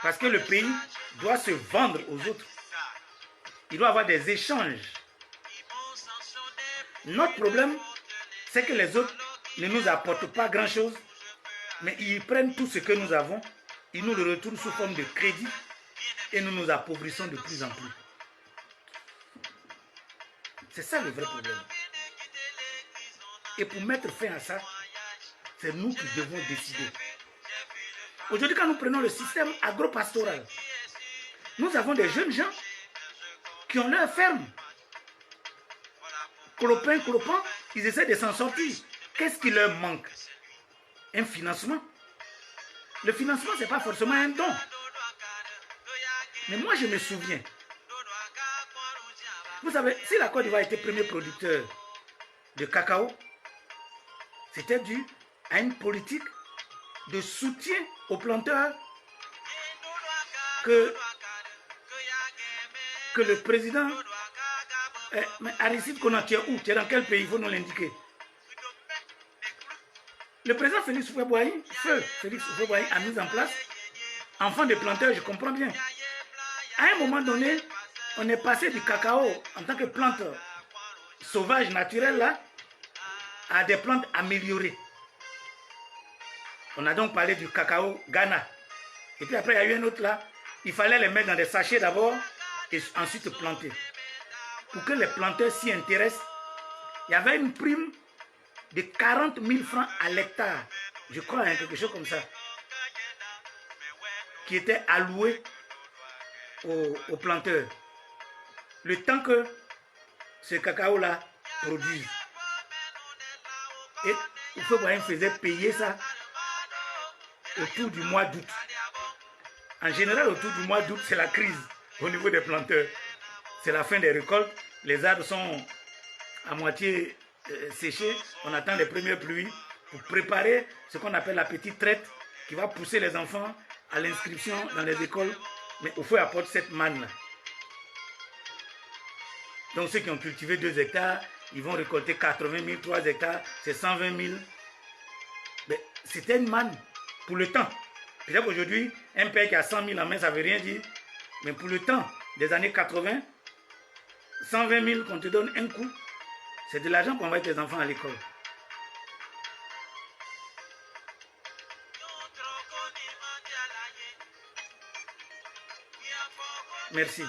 Parce que le pays doit se vendre aux autres. Il doit avoir des échanges. Notre problème, c'est que les autres ne nous apportent pas grand-chose, mais ils prennent tout ce que nous avons, ils nous le retournent sous forme de crédit et nous nous appauvrissons de plus en plus. C'est ça le vrai problème. Et pour mettre fin à ça, c'est nous qui devons décider. Aujourd'hui, quand nous prenons le système agro-pastoral, nous avons des jeunes gens qui ont leur ferme. Clopin, ils essaient de s'en sortir. Qu'est-ce qui leur manque? Un financement. Le financement, ce n'est pas forcément un don. Mais moi, je me souviens. Vous savez, si la Côte d'Ivoire était premier producteur de cacao, c'était dû à une politique de soutien aux planteurs que le président mais Aristide Konan, tu es où? Tu es dans quel pays? Il faut nous l'indiquer. Le président Félix Houphouët-Boigny, Félix Houphouët-Boigny a mis en place enfant de planteurs, je comprends bien. À un moment donné, on est passé du cacao en tant que plante sauvage, naturelle, là, à des plantes améliorées. On a donc parlé du cacao Ghana. Et puis après, il y a eu un autre là. Il fallait les mettre dans des sachets d'abord et ensuite planter. Pour que les planteurs s'y intéressent, il y avait une prime de 40 000 francs à l'hectare. Je crois, hein, quelque chose comme ça. Qui était allouée aux planteurs. Le temps que ce cacao-là produise. Et Houphouët-Boigny faisait payer ça autour du mois d'août. En général, autour du mois d'août, c'est la crise au niveau des planteurs. C'est la fin des récoltes. Les arbres sont à moitié séchés. On attend les premières pluies pour préparer ce qu'on appelle la petite traite qui va pousser les enfants à l'inscription dans les écoles. Mais au feu apporte cette manne-là. Donc ceux qui ont cultivé 2 hectares, ils vont récolter 80 000, 3 hectares, c'est 120 000. Mais c'était une manne pour le temps. Peut-être qu'aujourd'hui, un père qui a 100 000 en main, ça ne veut rien dire. Mais pour le temps des années 80, 120 000 qu'on te donne un coup, c'est de l'argent qu'on va avec tes enfants à l'école. Merci.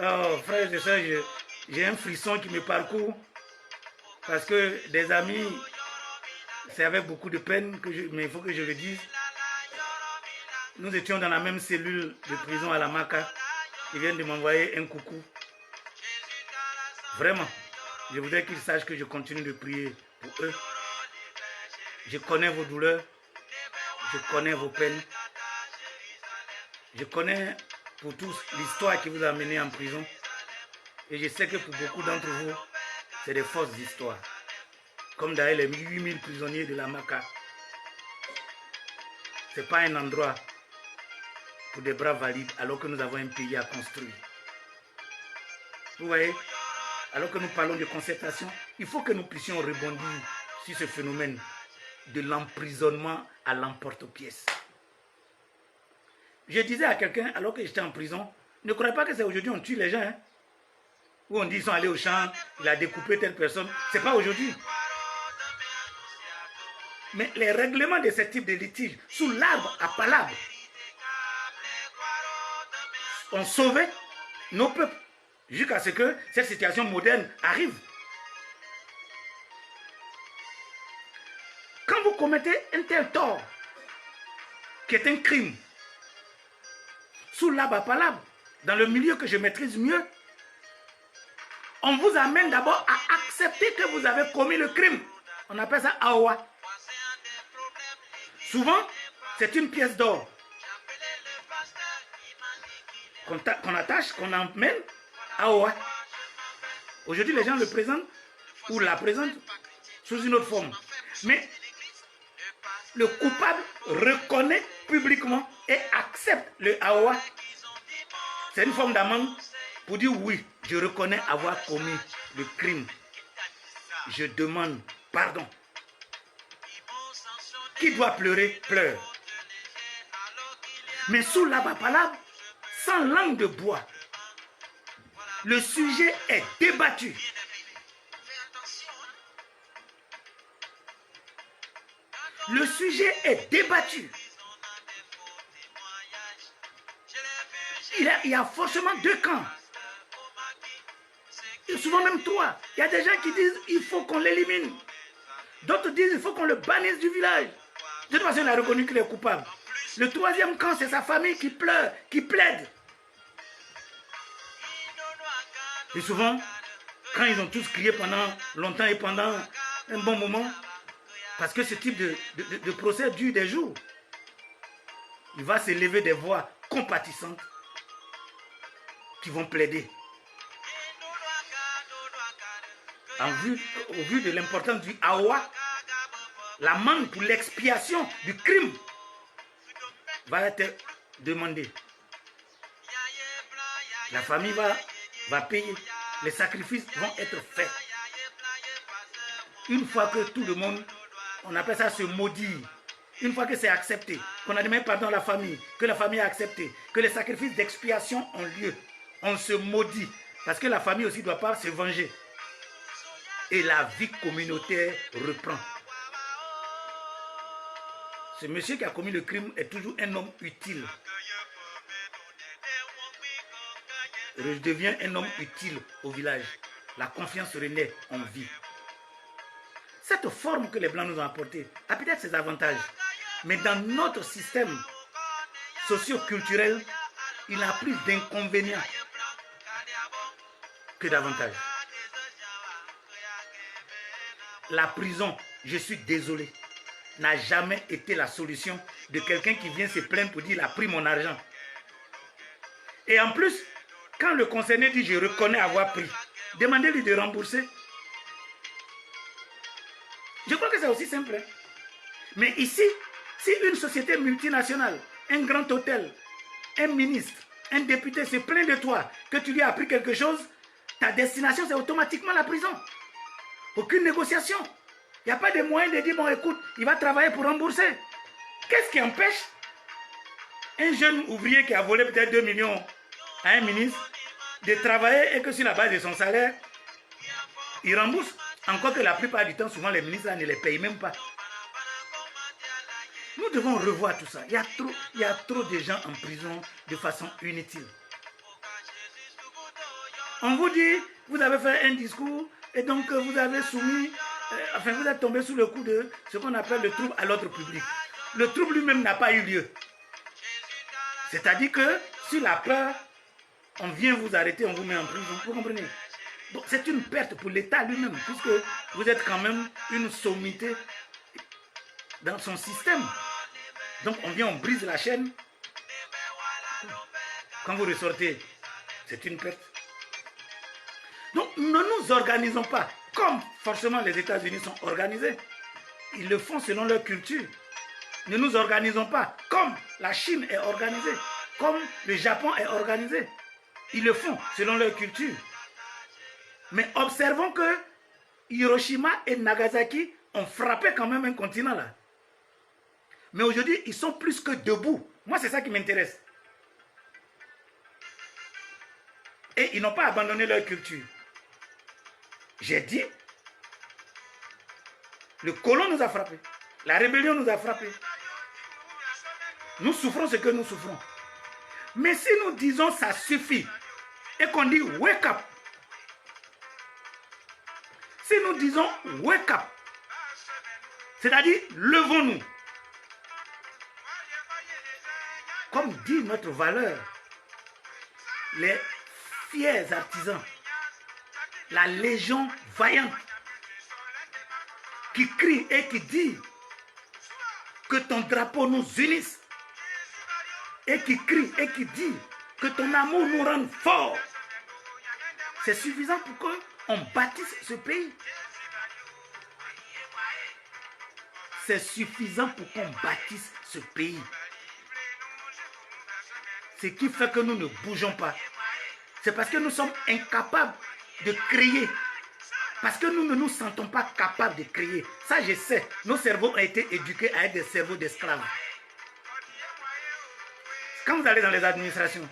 Oh, frère et sœurs, j'ai un frisson qui me parcourt parce que des amis c'est avec beaucoup de peine, mais il faut que je le dise. Nous étions dans la même cellule de prison à la Maca. Ils viennent de m'envoyer un coucou. Vraiment, je voudrais qu'ils sachent que je continue de prier pour eux. Je connais vos douleurs. Je connais vos peines. Je connais pour tous l'histoire qui vous a mené en prison. Et je sais que pour beaucoup d'entre vous, c'est des fausses histoires. Comme d'ailleurs les 8000 prisonniers de la Maca. Ce n'est pas un endroit pour des bras valides alors que nous avons un pays à construire. Vous voyez, alors que nous parlons de concertation, il faut que nous puissions rebondir sur ce phénomène de l'emprisonnement à l'emporte-pièce. Je disais à quelqu'un, alors que j'étais en prison, ne croyez pas que c'est aujourd'hui on tue les gens. Hein? Où on dit qu'ils sont allés au champ, il a découpé telle personne. Ce n'est pas aujourd'hui. Mais les règlements de ce type de litige, sous l'arbre à palabre, ont sauvé nos peuples jusqu'à ce que cette situation moderne arrive. Quand vous commettez un tel tort, qui est un crime, sous l'arbre à palabre, dans le milieu que je maîtrise mieux, on vous amène d'abord à accepter que vous avez commis le crime. On appelle ça awa. Souvent, c'est une pièce d'or qu'on attache, qu'on emmène à awa. Aujourd'hui, les gens le présentent ou la présentent sous une autre forme. Mais le coupable reconnaît publiquement et accepte le awa. C'est une forme d'amende pour dire oui, je reconnais avoir commis le crime. Je demande pardon. Qui doit pleurer, pleure. Mais sous l'arbre à palabre, sans langue de bois, le sujet est débattu. Le sujet est débattu. Il y a forcément deux camps. Et souvent même trois. Il y a des gens qui disent il faut qu'on l'élimine. D'autres disent il faut qu'on le bannisse du village. De toute façon, il a reconnu qu'il est coupable. Le troisième camp, c'est sa famille qui pleure, qui plaide. Et souvent, quand ils ont tous crié pendant longtemps et pendant un bon moment, parce que ce type de procès dure des jours, il va s'élever des voix compatissantes qui vont plaider. Au vu de l'importance du awa, l'amende pour l'expiation du crime va être demandée. La famille va payer. Les sacrifices vont être faits. Une fois que tout le monde, on appelle ça se maudire. Une fois que c'est accepté, qu'on a demandé pardon à la famille, que la famille a accepté, que les sacrifices d'expiation ont lieu, on se maudit. Parce que la famille aussi ne doit pas se venger. Et la vie communautaire reprend. Ce monsieur qui a commis le crime est toujours un homme utile. Redevient un homme utile au village. La confiance renaît en vie. Cette forme que les Blancs nous ont apportée a peut-être ses avantages. Mais dans notre système socio-culturel, il a plus d'inconvénients que d'avantages. La prison, je suis désolé, n'a jamais été la solution de quelqu'un qui vient se plaindre pour dire il a pris mon argent. Et en plus, quand le concerné dit je reconnais avoir pris, demandez-lui de rembourser. Je crois que c'est aussi simple. Hein? Mais ici, si une société multinationale, un grand hôtel, un ministre, un député se plaint de toi, que tu lui as appris quelque chose, ta destination c'est automatiquement la prison. Aucune négociation. Il n'y a pas de moyen de dire, bon écoute, il va travailler pour rembourser. Qu'est-ce qui empêche un jeune ouvrier qui a volé peut-être 2 millions à un ministre de travailler et que sur la base de son salaire, il rembourse? Encore que la plupart du temps, souvent les ministres là, ne les payent même pas. Nous devons revoir tout ça. Il y a trop de gens en prison de façon inutile. On vous dit, vous avez fait un discours et donc vous avez soumis enfin, vous êtes tombé sous le coup de ce qu'on appelle le trouble à l'ordre public. Le trouble lui-même n'a pas eu lieu. C'est-à-dire que sur la peur, on vient vous arrêter, on vous met en prison. Vous comprenez? Donc c'est une perte pour l'État lui-même, puisque vous êtes quand même une sommité dans son système. Donc on vient, on brise la chaîne. Quand vous ressortez, c'est une perte. Donc ne nous organisons pas comme forcément les États-Unis sont organisés. Ils le font selon leur culture. Ne nous organisons pas comme la Chine est organisée, comme le Japon est organisé. Ils le font selon leur culture. Mais observons que Hiroshima et Nagasaki ont frappé quand même un continent là. Mais aujourd'hui, ils sont plus que debout. Moi, c'est ça qui m'intéresse. Et ils n'ont pas abandonné leur culture. J'ai dit, le colon nous a frappés. La rébellion nous a frappés. Nous souffrons ce que nous souffrons. Mais si nous disons ça suffit et qu'on dit wake up, si nous disons wake up, c'est-à-dire levons-nous, comme dit notre valeur, les fiers artisans, la légion vaillante, qui crie et qui dit que ton drapeau nous unisse, et qui crie et qui dit que ton amour nous rende forts, c'est suffisant pour qu'on bâtisse ce pays. C'est suffisant pour qu'on bâtisse ce pays. Ce qui fait que nous ne bougeons pas, c'est parce que nous sommes incapables de créer. Parce que nous ne nous sentons pas capables de créer. Ça, je sais. Nos cerveaux ont été éduqués à être des cerveaux d'esclaves. Quand vous allez dans les administrations,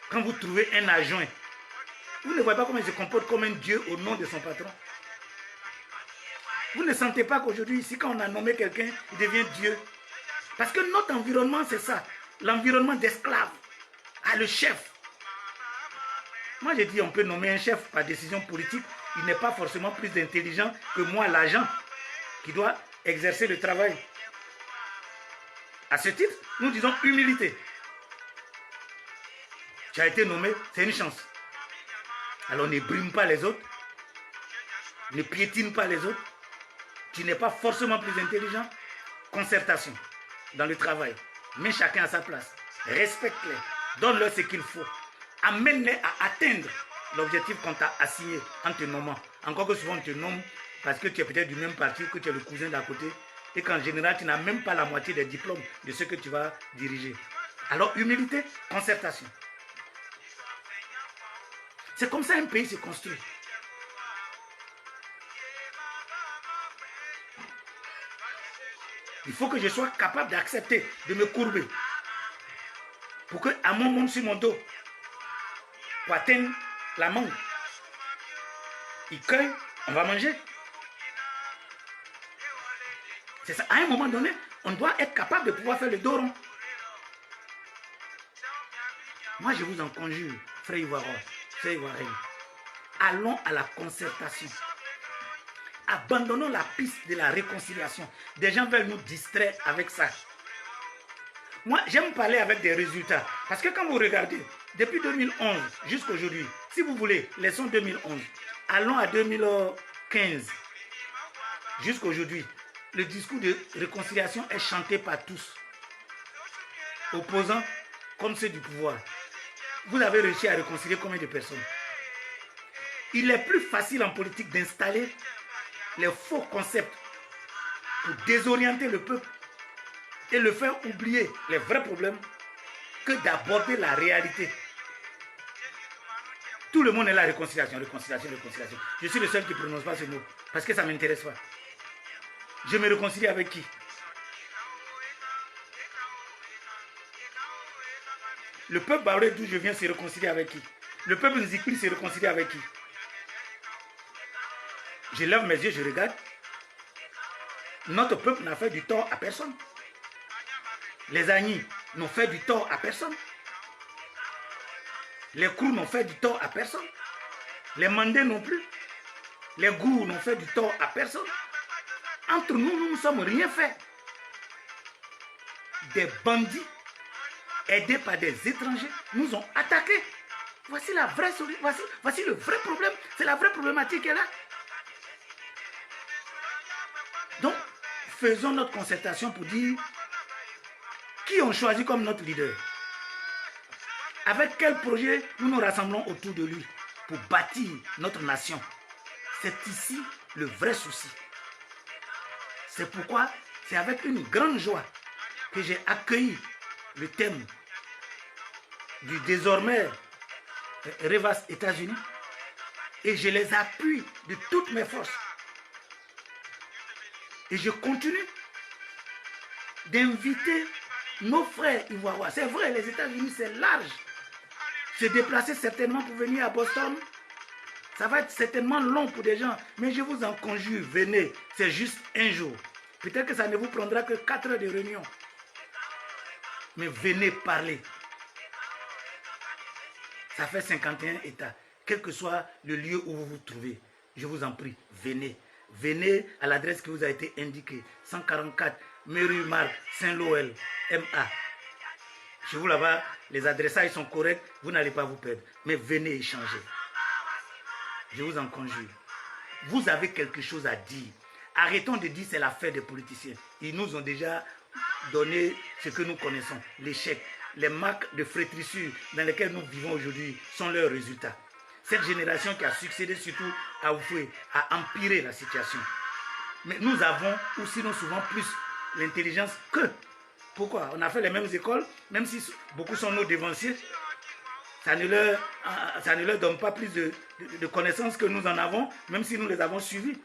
quand vous trouvez un adjoint, vous ne voyez pas comment il se comporte comme un dieu au nom de son patron. Vous ne sentez pas qu'aujourd'hui, ici, quand on a nommé quelqu'un, il devient Dieu. Parce que notre environnement, c'est ça. L'environnement d'esclaves. Ah, le chef. Moi, j'ai dit, on peut nommer un chef par décision politique. Il n'est pas forcément plus intelligent que moi, l'agent, qui doit exercer le travail. À ce titre, nous disons humilité. Tu as été nommé, c'est une chance. Alors ne brime pas les autres. Ne piétine pas les autres. Tu n'es pas forcément plus intelligent. Concertation dans le travail. Mets chacun à sa place. Respecte-les. Donne-leur ce qu'il faut. Amène-les à atteindre l'objectif qu'on t'a assigné en te nommant. Encore que souvent on te nomme parce que tu es peut-être du même parti, que tu es le cousin d'à côté. Et qu'en général, tu n'as même pas la moitié des diplômes de ce que tu vas diriger. Alors, humilité, concertation. C'est comme ça un pays se construit. Il faut que je sois capable d'accepter, de me courber. Pour que, à mon monde sur mon dos, pour atteindre la mangue, il cueille, on va manger. C'est ça. À un moment donné, on doit être capable de pouvoir faire le dos rond. Moi, je vous en conjure, frère Ivoirien, frère Ivoirien. Allons à la concertation. Abandonnons la piste de la réconciliation. Des gens veulent nous distraire avec ça. Moi, j'aime parler avec des résultats. Parce que quand vous regardez, depuis 2011 jusqu'à aujourd'hui, si vous voulez, laissons 2011, allons à 2015 jusqu'à aujourd'hui, le discours de réconciliation est chanté par tous, opposants comme ceux du pouvoir. Vous avez réussi à réconcilier combien de personnes? Il est plus facile en politique d'installer les faux concepts pour désorienter le peuple et le faire oublier les vrais problèmes que d'aborder la réalité. Tout le monde est là, réconciliation, réconciliation, réconciliation. Je suis le seul qui ne prononce pas ce mot parce que ça ne m'intéresse pas. Je me réconcilie avec qui? Le peuple baoulé d'où je viens se réconcilier avec qui? Le peuple Nzikri se réconcilie avec qui? Je lève mes yeux, je regarde. Notre peuple n'a fait du tort à personne. Les Agnis n'ont fait du tort à personne. Les Krous n'ont fait du tort à personne. Les Mandés non plus. Les gourous n'ont fait du tort à personne. Entre nous, nous ne sommes rien fait. Des bandits, aidés par des étrangers, nous ont attaqués. Voici la vraie solution, voici le vrai problème. C'est la vraie problématique qui est là. Donc, faisons notre concertation pour dire qui on choisit comme notre leader. Avec quel projet nous nous rassemblons autour de lui pour bâtir notre nation. C'est ici le vrai souci. C'est pourquoi c'est avec une grande joie que j'ai accueilli le thème du désormais Revas États-Unis et je les appuie de toutes mes forces. Et je continue d'inviter nos frères ivoiriens. C'est vrai, les États-Unis, c'est large. Se déplacer certainement pour venir à Boston, ça va être certainement long pour des gens. Mais je vous en conjure, venez. C'est juste un jour. Peut-être que ça ne vous prendra que 4 heures de réunion. Mais venez parler. Ça fait 51 États. Quel que soit le lieu où vous vous trouvez, je vous en prie, venez. Venez à l'adresse qui vous a été indiquée. 144 Mairie Marc Saint-Lowell, MA. Chez vous là-bas, les adressages sont corrects, vous n'allez pas vous perdre. Mais venez échanger. Je vous en conjure. Vous avez quelque chose à dire. Arrêtons de dire c'est l'affaire des politiciens. Ils nous ont déjà donné ce que nous connaissons, l'échec. Les marques de flétrissure dans lesquelles nous vivons aujourd'hui sont leurs résultats. Cette génération qui a succédé surtout à Oufoué a empiré la situation. Mais nous avons, ou sinon souvent plus, l'intelligence que. Pourquoi? On a fait les mêmes écoles, même si beaucoup sont nos devanciers. Ça ne leur donne pas plus de connaissances que nous en avons, même si nous les avons suivis.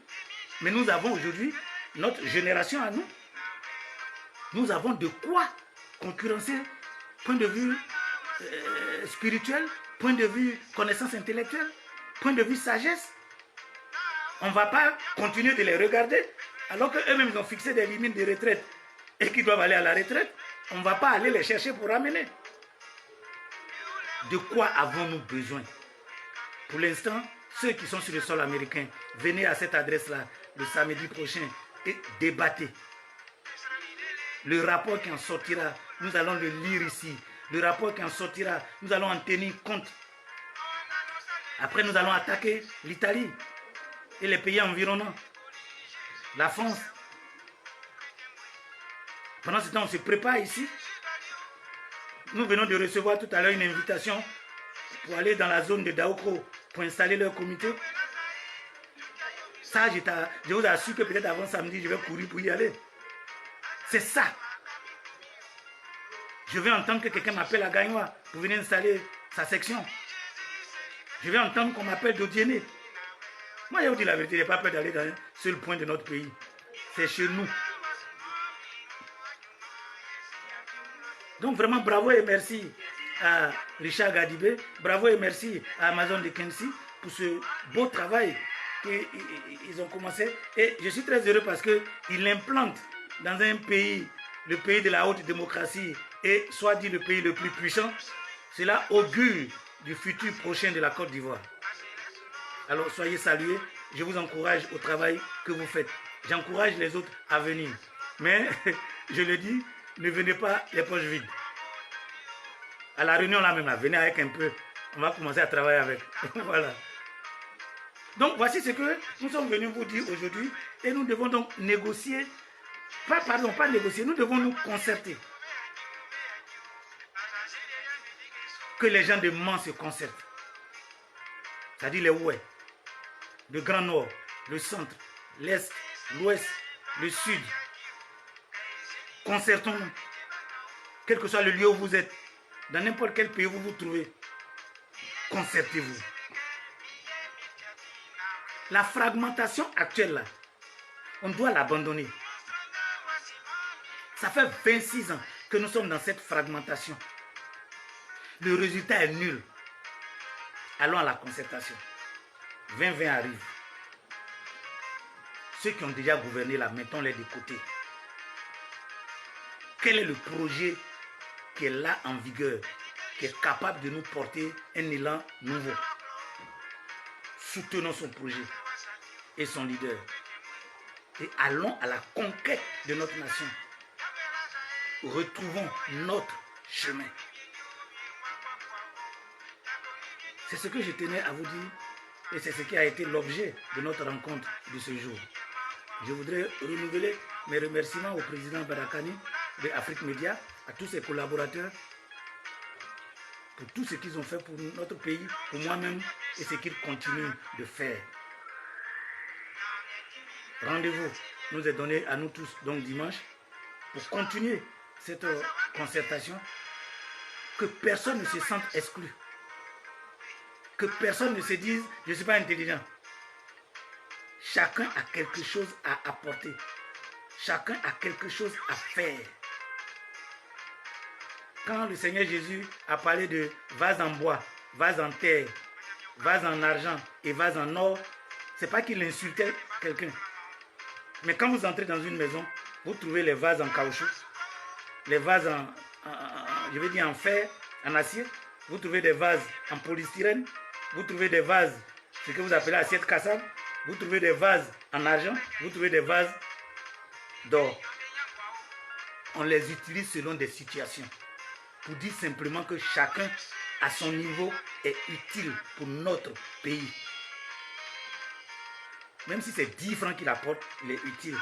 Mais nous avons aujourd'hui, notre génération à nous, nous avons de quoi concurrencer, point de vue spirituel, point de vue connaissance intellectuelle, point de vue sagesse. On ne va pas continuer de les regarder, alors qu'eux-mêmes ils ont fixé des limites de retraite et qu'ils doivent aller à la retraite. On ne va pas aller les chercher pour ramener. De quoi avons-nous besoin? Pour l'instant, ceux qui sont sur le sol américain, venez à cette adresse-là le samedi prochain et débattez. Le rapport qui en sortira, nous allons le lire ici. Le rapport qui en sortira, nous allons en tenir compte. Après, nous allons attaquer l'Italie et les pays environnants. La France. Pendant ce temps, on se prépare ici. Nous venons de recevoir tout à l'heure une invitation pour aller dans la zone de Daokro pour installer leur comité. Ça, je vous assure que peut-être avant samedi, je vais courir pour y aller. C'est ça. Je vais entendre que quelqu'un m'appelle à Gagnoa pour venir installer sa section. Je vais entendre qu'on m'appelle d'Odiéné. Moi, je vous dis la vérité, je n'ai pas peur d'aller dans un seul point de notre pays. C'est chez nous. Donc vraiment, bravo et merci à Richard Gadibé. Bravo et merci à Amazon de Kensi pour ce beau travail qu'ils ont commencé. Et je suis très heureux parce qu'ils l'implantent dans un pays, le pays de la haute démocratie et soit dit le pays le plus puissant. Cela augure du futur prochain de la Côte d'Ivoire. Alors soyez salués. Je vous encourage au travail que vous faites. J'encourage les autres à venir. Mais je le dis, ne venez pas les poches vides. À la réunion là même, là, venez avec un peu. On va commencer à travailler avec. Voilà. Donc voici ce que nous sommes venus vous dire aujourd'hui. Et nous devons donc négocier. Pas négocier, nous devons nous concerter. Que les gens de Mans se concertent. C'est-à-dire les Ouai, le Grand Nord, le Centre, l'Est, l'Ouest, le Sud. Concertons-nous. Quel que soit le lieu où vous êtes, dans n'importe quel pays où vous vous trouvez, concertez-vous. La fragmentation actuelle, là, on doit l'abandonner. Ça fait 26 ans que nous sommes dans cette fragmentation. Le résultat est nul. Allons à la concertation. 2020 arrive. Ceux qui ont déjà gouverné là, mettons-les de côté. Quel est le projet qui est là en vigueur, qui est capable de nous porter un élan nouveau? Soutenons son projet. et son leader. Et allons à la conquête de notre nation. Retrouvons notre chemin. C'est ce que je tenais à vous dire et c'est ce qui a été l'objet de notre rencontre de ce jour. Je voudrais renouveler mes remerciements au président Barakani de Afrique Média, à tous ses collaborateurs, pour tout ce qu'ils ont fait pour notre pays, pour moi-même et ce qu'ils continuent de faire. Rendez-vous nous est donné à nous tous, donc dimanche, pour continuer cette concertation, que personne ne se sente exclu, que personne ne se dise « je ne suis pas intelligent ». Chacun a quelque chose à apporter, chacun a quelque chose à faire. Quand le Seigneur Jésus a parlé de vase en bois, vase en terre, vase en argent et vase en or, ce n'est pas qu'il insultait quelqu'un. Mais quand vous entrez dans une maison, vous trouvez les vases en caoutchouc, les vases je veux dire en fer, en acier, vous trouvez des vases en polystyrène, vous trouvez des vases, ce que vous appelez assiette cassable, vous trouvez des vases en argent, vous trouvez des vases d'or. On les utilise selon des situations. Pour dire simplement que chacun, à son niveau, est utile pour notre pays. Même si c'est 10 francs qu'il apporte, il est utile.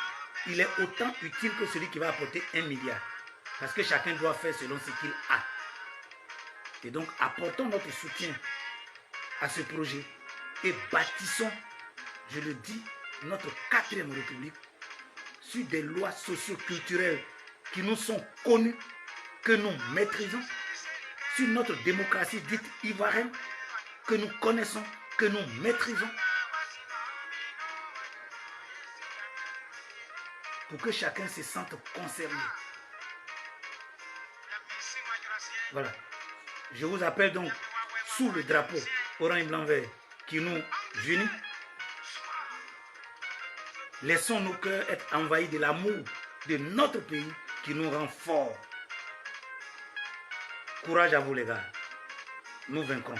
Il est autant utile que celui qui va apporter 1 milliard. Parce que chacun doit faire selon ce qu'il a. Et donc, apportons notre soutien à ce projet et bâtissons, je le dis, notre 4e République sur des lois socio-culturelles qui nous sont connues, que nous maîtrisons, sur notre démocratie dite ivoirienne, que nous connaissons, que nous maîtrisons, pour que chacun se sente concerné. Voilà. Je vous appelle donc sous le drapeau orange, blanc, vert qui nous unit. Laissons nos cœurs être envahis de l'amour de notre pays qui nous rend forts. Courage à vous les gars. Nous vaincrons.